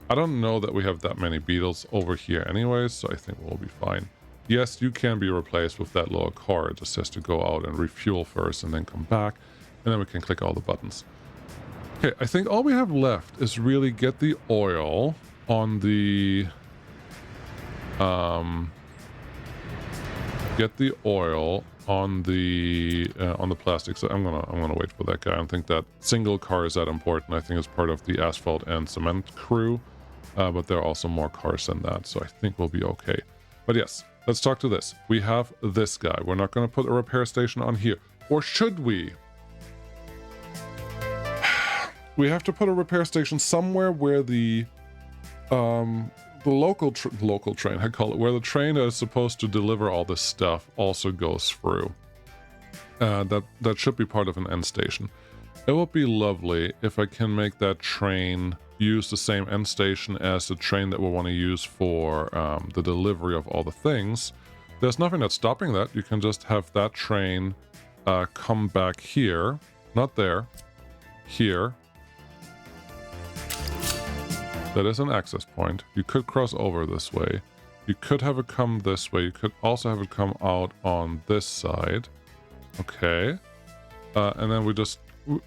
I don't know that we have that many beetles over here anyways, so I think we'll be fine. Yes, you can be replaced with that little car. It just has to go out and refuel first and then come back, and then we can click all the buttons. Okay, I think all we have left is really get the oil on the... get the oil on the plastic. So I'm gonna wait for that guy. I don't think that single car is that important. I think it's part of the asphalt and cement crew, but there are also more cars than that, so I think we'll be okay. But yes, let's talk to this. We have this guy. We're not going to put a repair station on here, or should we? We have to put a repair station somewhere where the local train, I call it, where the train that is supposed to deliver all this stuff also goes through. That should be part of an end station. It would be lovely if I can make that train use the same end station as the train that we want to use for the delivery of all the things. There's nothing that's stopping that. You can just have that train come back here, not there, here. That is an access point. You could cross over this way. You could have it come this way. You could also have it come out on this side. Okay. And then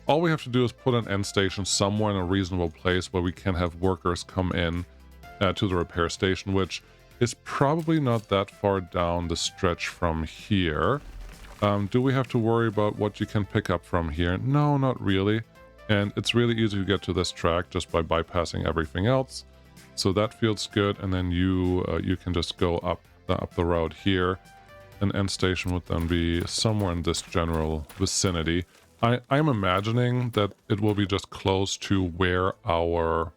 all we have to do is put an end station somewhere in a reasonable place where we can have workers come in to the repair station, which is probably not that far down the stretch from here. Do we have to worry about what you can pick up from here? No, not really. And it's really easy to get to this track just by bypassing everything else. So that feels good. And then you can just go up the road here. An end station would then be somewhere in this general vicinity. I'm imagining that it will be just close to where our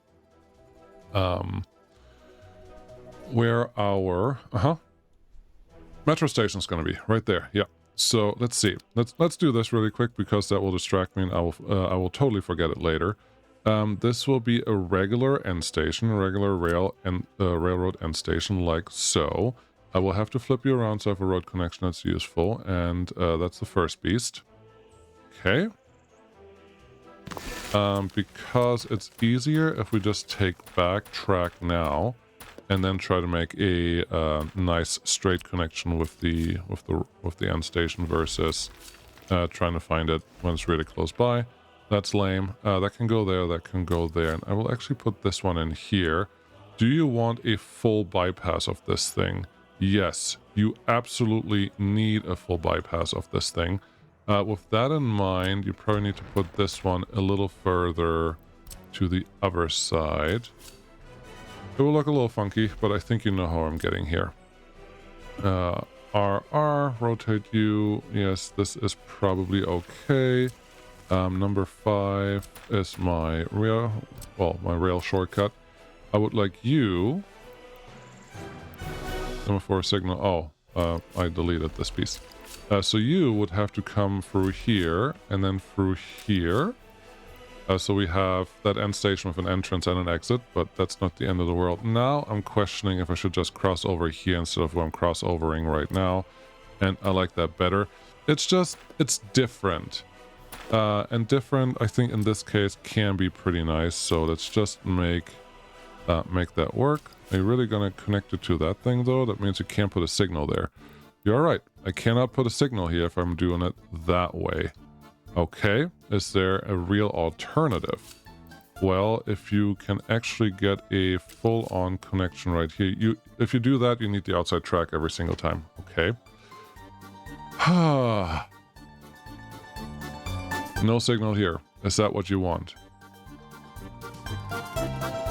metro station is going to be, right there. Yeah. So let's see. Let's do this really quick because that will distract me, and I will totally forget it later. This will be a regular end station, a regular railroad end station, like so. I will have to flip you around so I have a road connection that's useful, and that's the first beast. Okay. Because it's easier if we just take backtrack now, and then try to make a nice straight connection with the end station versus trying to find it when it's really close by. That's lame. That can go there. That can go there. And I will actually put this one in here. Do you want a full bypass of this thing? Yes, you absolutely need a full bypass of this thing. With that in mind, you probably need to put this one a little further to the other side. It will look a little funky, but I think you know how I'm getting here. RR, rotate you. Yes, this is probably okay. Number 5 is my rail shortcut. I would like you. Number 4 signal. Oh, I deleted this piece. So you would have to come through here and then through here. So we have that end station with an entrance and an exit, but that's not the end of the world. Now I'm questioning if I should just cross over here instead of where I'm crossovering right now. And I like that better. It's different. And different, I think in this case, can be pretty nice. So let's just make that work. Are you really going to connect it to that thing, though? That means you can't put a signal there. You're right. I cannot put a signal here if I'm doing it that way. Okay. Is there a real alternative? Well, if you can actually get a full-on connection right here, if you do that, you need the outside track every single time. Okay. No signal here. Is that what you want?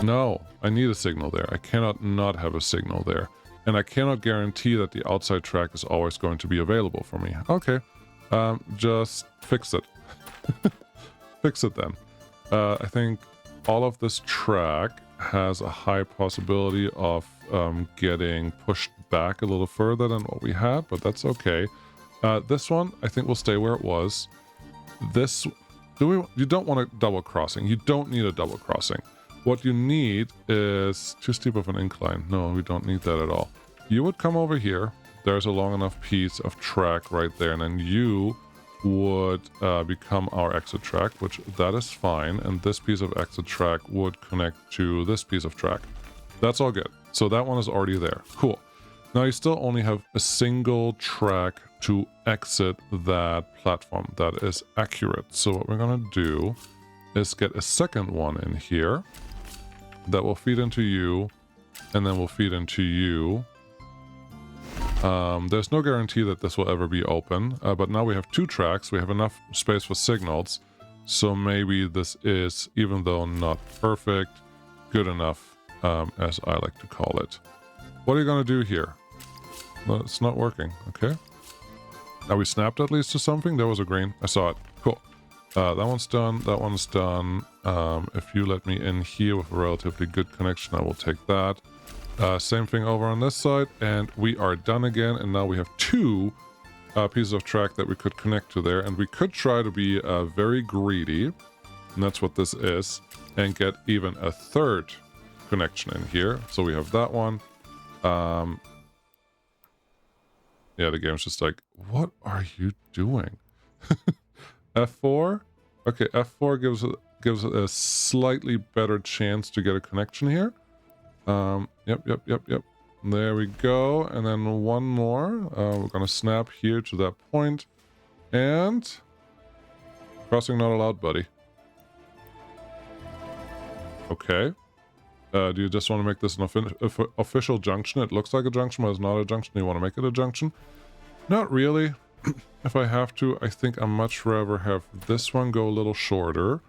No, I need a signal there. I cannot not have a signal there. And I cannot guarantee that the outside track is always going to be available for me. Okay, just fix it. Fix it then. I think all of this track has a high possibility of getting pushed back a little further than what we had, but that's okay. This one, I think, will stay where it was. You don't want a double crossing. You don't need a double crossing. What you need is too steep of an incline. No, we don't need that at all. You would come over here. There's a long enough piece of track right there, and then you would become our exit track, which that is fine. And this piece of exit track would connect to this piece of track. That's all good. So that one is already there. Cool. Now you still only have a single track to exit that platform. That is accurate. So what we're going to do is get a second one in here that will feed into you, and then will feed into you. There's no guarantee that this will ever be open, but now we have 2 tracks. We have enough space for signals, so maybe this is, even though not perfect, good enough, as I like to call it. What are you going to do here? No, it's not working. Okay. Now we snapped at least to something. There was a green. I saw it. Cool. That one's done. That one's done. If you let me in here with a relatively good connection, I will take that. Same thing over on this side, and we are done again. And now we have 2 pieces of track that we could connect to there, and we could try to be very greedy, and that's what this is, and get even a 3rd connection in here. So we have that one. Yeah, the game's just like, what are you doing? F4? Okay, F4 gives a slightly better chance to get a connection here. Yep. There we go. And then one more. We're going to snap here to that point. And crossing not allowed, buddy. Okay. Do you just want to make this an official junction? It looks like a junction, but it's not a junction. You want to make it a junction? Not really. If I have to, I think I'd much rather have this one go a little shorter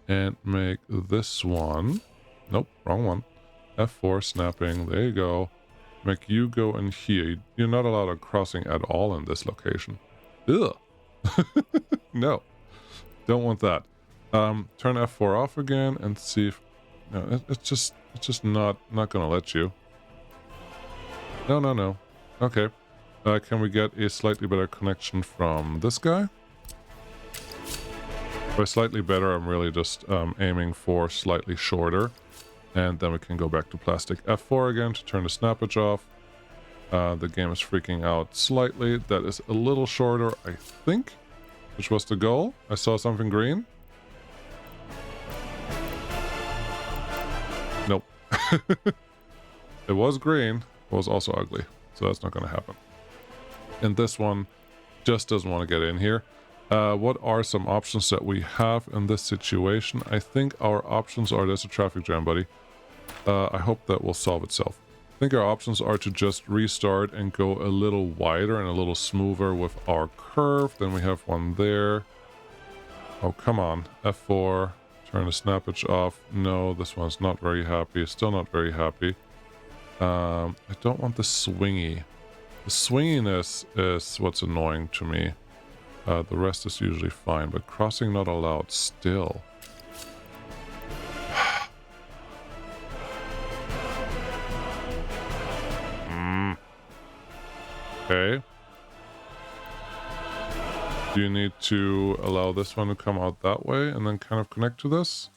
and make this one... Nope, wrong one. F4 snapping. There you go. Make you go in here. You're not allowed a crossing at all in this location. Ugh. No. Don't want that. Turn F4 off again and see if... No, it's just not gonna let you. No. Okay. Can we get a slightly better connection from this guy? By slightly better, I'm really just aiming for slightly shorter. And then we can go back to plastic. F4 again to turn the snappage off. The game is freaking out slightly. That is a little shorter, I think. Which was the goal. I saw something green. Nope. It was green. It was also ugly. So that's not going to happen. And this one just doesn't want to get in here. What are some options that we have in this situation? I think our options are... There's a traffic jam, buddy. I hope that will solve itself. I think our options are to just restart and go a little wider and a little smoother with our curve. Then we have one there. Oh, come on. F4. Turn the snappage off. No, this one's not very happy. Still not very happy. I don't want the swingy. The swinginess is what's annoying to me. The rest is usually fine, but crossing not allowed still. Okay. Do you need to allow this one to come out that way and then kind of connect to this?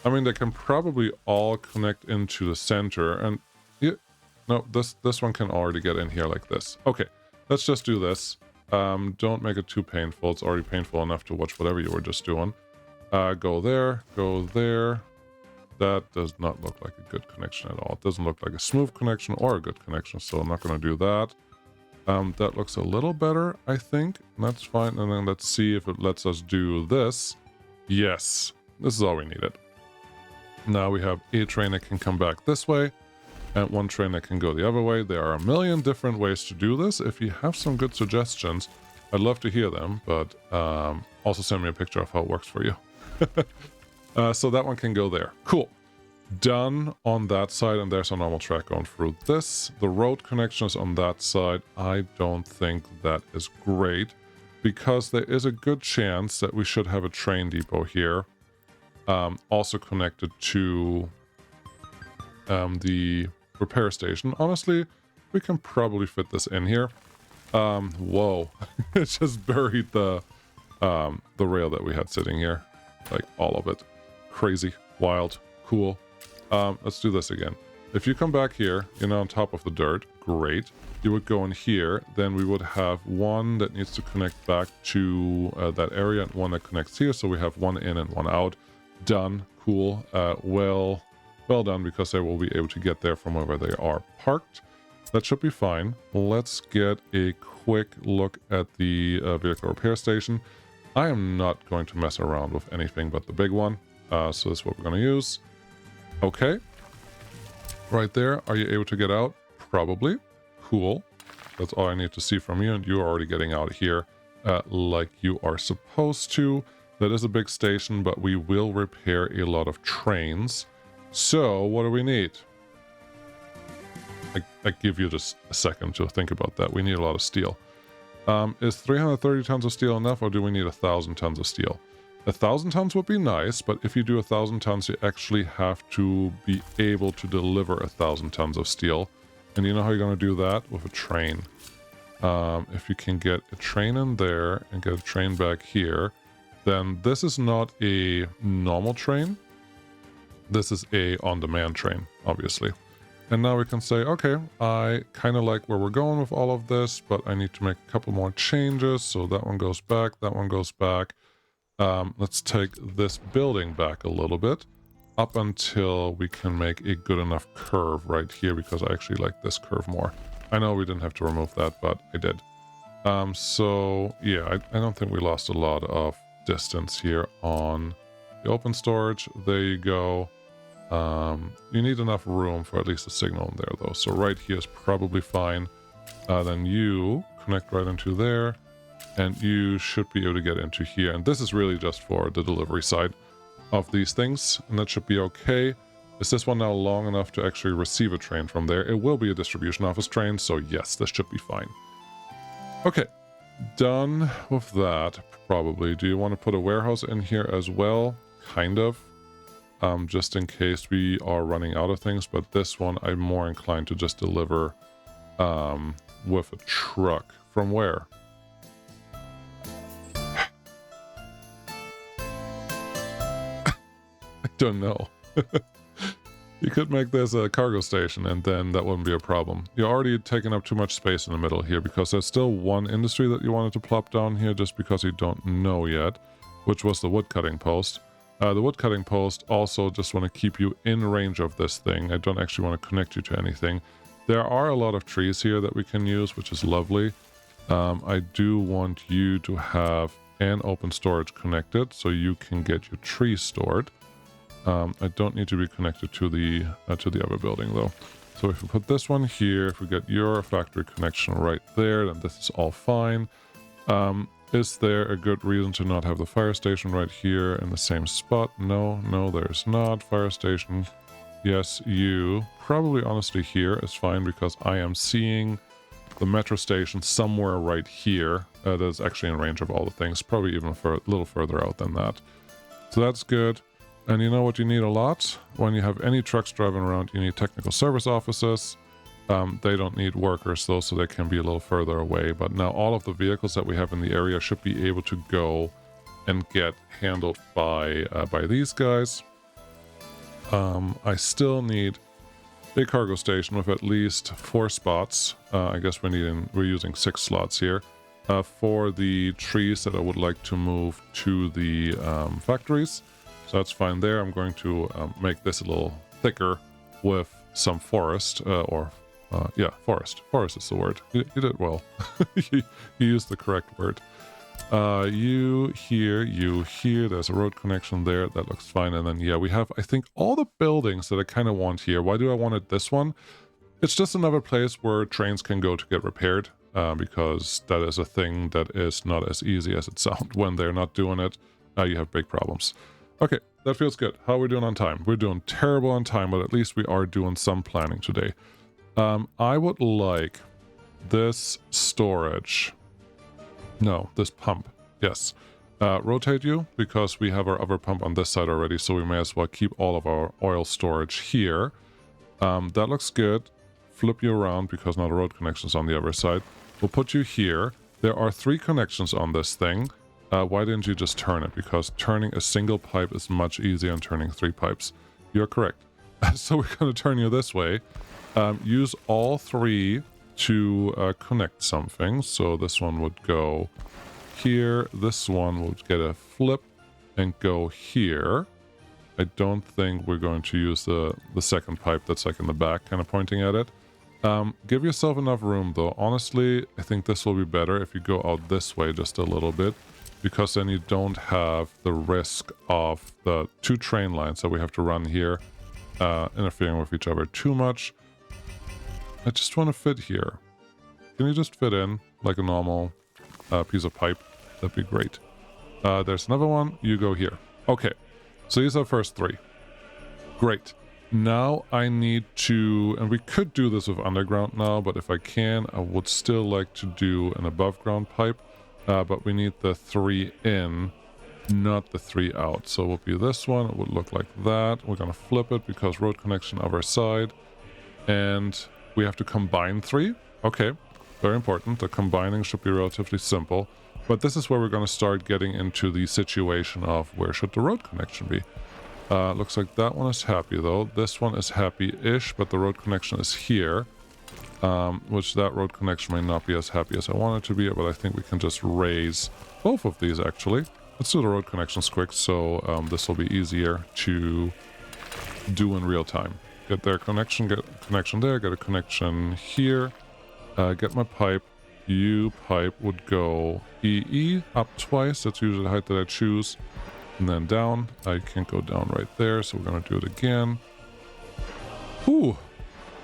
I mean, they can probably all connect into the center, and no, this one can already get in here like this. Okay, let's just do this. Don't make it too painful. It's already painful enough to watch whatever you were just doing. Go there, go there. That does not look like a good connection at all. It doesn't look like a smooth connection or a good connection, so I'm not going to do that. That looks a little better, I think. That's fine. And then let's see if it lets us do this. Yes, this is all we needed. Now we have a train that can come back this way and one train that can go the other way. There are a million different ways to do this. If you have some good suggestions, I'd love to hear them, but also send me a picture of how it works for you. So that one can go there. Cool. Done on that side, and there's a normal track going through this. The road connection is on that side. I don't think that is great because there is a good chance that we should have a train depot here, also connected to the repair station. Honestly, we can probably fit this in here. Whoa, it just buried the rail that we had sitting here, like all of it. Crazy, wild, cool. Let's do this again. If you come back here, you're now on top of the dirt. Great. You would go in here. Then we would have one that needs to connect back to that area and one that connects here. So we have one in and one out. Done. Cool. Well done, because they will be able to get there from wherever they are parked. That should be fine. Let's get a quick look at the vehicle repair station. I am not going to mess around with anything but the big one. So this is what we're going to use. Okay. Right there. Are you able to get out? Probably. Cool. That's all I need to see from you, and you're already getting out here like you are supposed to. That is a big station, but we will repair a lot of trains. So what do we need? I give you just a second to think about that. We need a lot of steel. Is 330 tons of steel enough, or do we need 1,000 tons of steel? 1,000 tons would be nice, but if you do 1,000 tons, you actually have to be able to deliver 1,000 tons of steel. And you know how you're going to do that? With a train. If you can get a train in there and get a train back here, then this is not a normal train. This is a on-demand train, obviously. And now we can say, okay, I kind of like where we're going with all of this, but I need to make a couple more changes. So that one goes back, that one goes back. Let's take this building back a little bit up until we can make a good enough curve right here, because I actually like this curve more. I know we didn't have to remove that, but I did. So yeah, I don't think we lost a lot of distance here on the open storage. There you go. You need enough room for at least a signal in there though. So right here is probably fine. Then you connect right into there, and you should be able to get into here. And this is really just for the delivery side of these things, and that should be okay. Is this one now long enough to actually receive a train from there? It will be a distribution office train, so yes, this should be fine. Okay, done with that, probably. Do you want to put a warehouse in here as well? Kind of. Just in case we are running out of things, but this one I'm more inclined to just deliver with a truck. From where? I don't know. You could make this a cargo station and then that wouldn't be a problem. You're already taking up too much space in the middle here because there's still one industry that you wanted to plop down here just because you don't know yet, which was the woodcutting post. The woodcutting post also just want to keep you in range of this thing. I don't actually want to connect you to anything. There are a lot of trees here that we can use, which is lovely. I do want you to have an open storage connected so you can get your trees stored. I don't need to be connected to the other building though. So if we put this one here, if we get your factory connection right there, then this is all fine. Is there a good reason to not have the fire station right here in the same spot? No, there's not. Fire station, yes, you. Probably honestly here is fine because I am seeing the metro station somewhere right here that is actually in range of all the things, probably even a little further out than that. So that's good. And you know what you need a lot? When you have any trucks driving around, you need technical service offices. They don't need workers though, so they can be a little further away. But now all of the vehicles that we have in the area should be able to go and get handled by these guys. I still need a cargo station with at least 4 spots. I guess we're using 6 slots here for the trees that I would like to move to the factories. So that's fine there. I'm going to make this a little thicker with some forest, yeah, forest. Forest is the word. You did well. you used the correct word. You here, there's a road connection there. That looks fine. And then, yeah, we have, I think, all the buildings that I kind of want here. Why do I want it this one? It's just another place where trains can go to get repaired, because that is a thing that is not as easy as it sounds. When they're not doing it, you have big problems. Okay, that feels good. How are we doing on time? We're doing terrible on time, but at least we are doing some planning today. I would like this storage. No, this pump. Yes. Rotate you because we have our other pump on this side already, so we may as well keep all of our oil storage here. That looks good. Flip you around because now the road connection's on the other side. We'll put you here. There are 3 connections on this thing. Why didn't you just turn it? Because turning a single pipe is much easier than turning 3 pipes. You're correct. So we're going to turn you this way. Use all 3 to connect something. So this one would go here. This one would get a flip and go here. I don't think we're going to use the second pipe that's like in the back, kind of pointing at it. Give yourself enough room though. Honestly, I think this will be better if you go out this way just a little bit, because then you don't have the risk of the 2 train lines that we have to run here interfering with each other too much. I just want to fit here. Can you just fit in like a normal piece of pipe? That'd be great. There's another one. You go here. Okay, so these are the first 3. Great. Now I need to, and we could do this with underground now, but if I can, I would still like to do an above ground pipe. But we need the 3 in, not the 3 out. So it will be this one. It would look like that. We're going to flip it because road connection other side. And we have to combine 3. Okay, very important. The combining should be relatively simple. But this is where we're going to start getting into the situation of where should the road connection be. Looks like that one is happy though. This one is happy-ish, but the road connection is here. Which that road connection may not be as happy as I want it to be, but I think we can just raise both of these actually. Let's do the road connections quick, so this will be easier to do in real time. Get their connection, get a connection there, get a connection here, get my pipe, you pipe would go EE up twice. That's usually the height that I choose. And then down. I can't go down right there, so we're going to do it again. Ooh,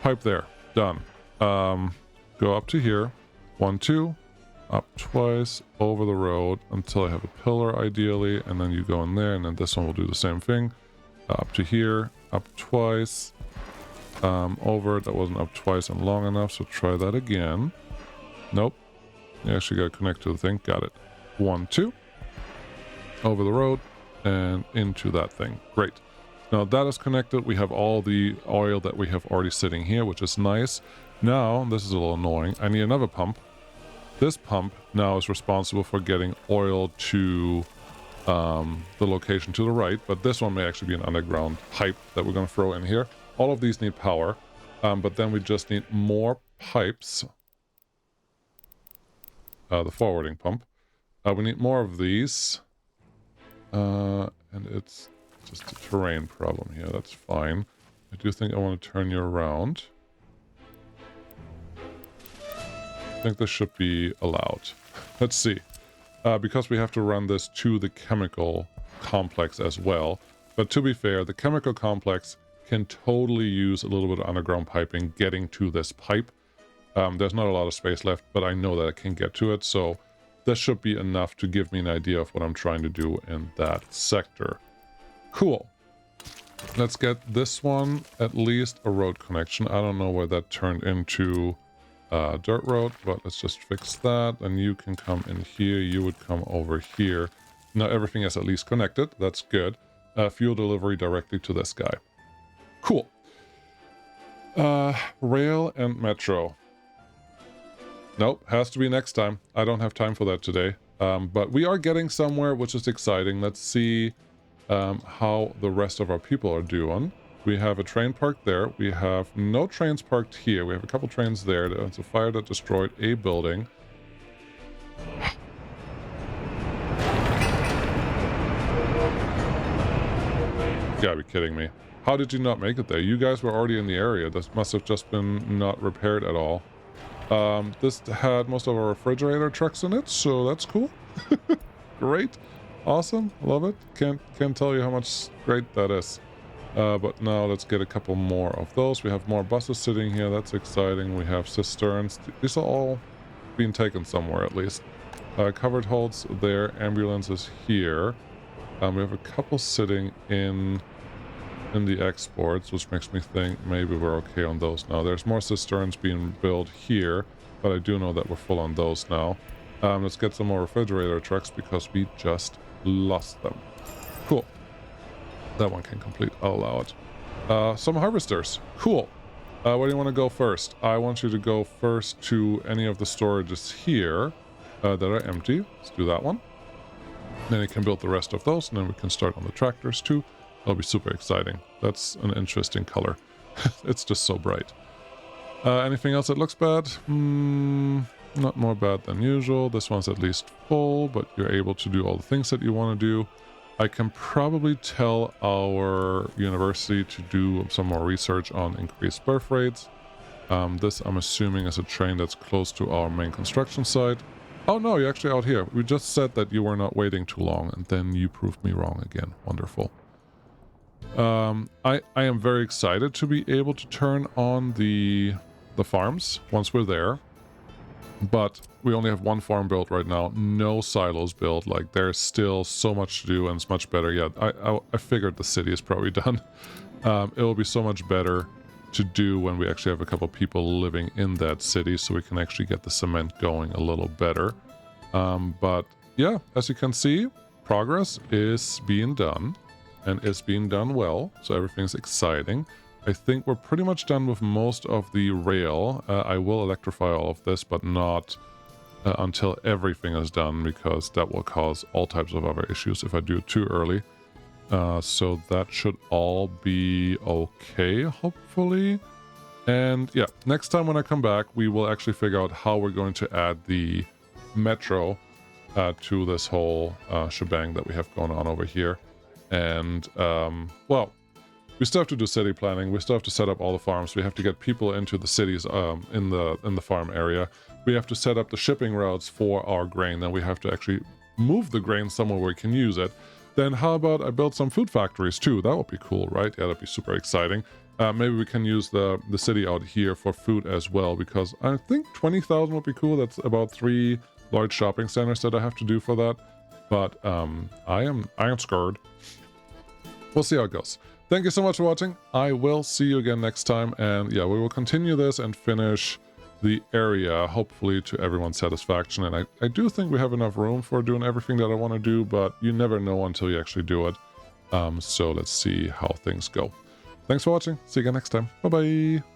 pipe there. Done. Go up to here. 1, 2. Up twice over the road until I have a pillar ideally, and then you go in there, and then this one will do the same thing. Up to here, up twice, over. That wasn't up twice and long enough, so try that again. Nope. You actually got to connect to the thing. Got it. 1, 2. Over the road and into that thing. Great. Now that is connected. We have all the oil that we have already sitting here, which is nice. Now, this is a little annoying. I need another pump. This pump now is responsible for getting oil to the location to the right, but this one may actually be an underground pipe that we're going to throw in here. All of these need power, but then we just need more pipes. The forwarding pump. We need more of these, and it's just a terrain problem here. That's fine. I do think I want to turn you around. I think this should be allowed. Let's see. Because we have to run this to the chemical complex as well. But to be fair, the chemical complex can totally use a little bit of underground piping getting to this pipe. There's not a lot of space left, but I know that I can get to it. So this should be enough to give me an idea of what I'm trying to do in that sector. Cool. Let's get this one at least a road connection. I don't know where that turned into dirt road, but let's just fix that. And you can come in here. You would come over here. Now everything is at least connected. That's good. Fuel delivery directly to this guy. Cool. Rail and metro. Nope, has to be next time. I don't have time for that today. But we are getting somewhere, which is exciting. Let's see how the rest of our people are doing. We have a train parked there. We have no trains parked here. We have a couple trains there. There's a fire that destroyed a building. You gotta be kidding me. How did you not make it there? You guys were already in the area. This must have just been not repaired at all. This had most of our refrigerator trucks in it, so that's cool. Great. Awesome. Love it. Can't tell you how much great that is. But now let's get a couple more of those. We have more buses sitting here. That's exciting. We have cisterns. These are all being taken somewhere at least. Covered holds there. Ambulances here. We have a couple sitting in the exports, which makes me think maybe we're okay on those now. There's more cisterns being built here, but I do know that we're full on those now. Let's get some more refrigerator trucks because we just lost them. Cool. That one can complete. I'll allow it. Some harvesters. Cool. Where do you want to go first? I want you to go first to any of the storages here that are empty. Let's do that one. Then you can build the rest of those, and then we can start on the tractors too. That'll be super exciting. That's an interesting color. It's just so bright. Anything else that looks bad? Not more bad than usual. This one's at least full, but you're able to do all the things that you want to do. I can probably tell our university to do some more research on increased birth rates. This, I'm assuming, is a train that's close to our main construction site. Oh no, you're actually out here. We just said that you were not waiting too long, and then you proved me wrong again. Wonderful. I am very excited to be able to turn on the farms once we're there. But we only have one farm built right now, no silos built. Like, there's still so much to do, and it's much better. Yeah, I figured the city is probably done. It will be so much better to do when we actually have a couple people living in that city, so we can actually get the cement going a little better. But yeah, as you can see, progress is being done, and it's being done well, so everything's exciting. I think we're pretty much done with most of the rail. I will electrify all of this, but not until everything is done, because that will cause all types of other issues if I do it too early. So that should all be okay, hopefully. And yeah, next time when I come back, we will actually figure out how we're going to add the metro to this whole shebang that we have going on over here. And, well, we still have to do city planning. We still have to set up all the farms. We have to get people into the cities in the farm area. We have to set up the shipping routes for our grain. Then we have to actually move the grain somewhere where we can use it. Then how about I build some food factories too? That would be cool, right? Yeah, that'd be super exciting. Maybe we can use the city out here for food as well, because I think 20,000 would be cool. That's about 3 large shopping centers that I have to do for that. But I am scared. We'll see how it goes. Thank you so much for watching. I will see you again next time. And yeah, we will continue this and finish the area, hopefully to everyone's satisfaction. And I do think we have enough room for doing everything that I want to do, but you never know until you actually do it. So let's see how things go. Thanks for watching. See you again next time. Bye-bye.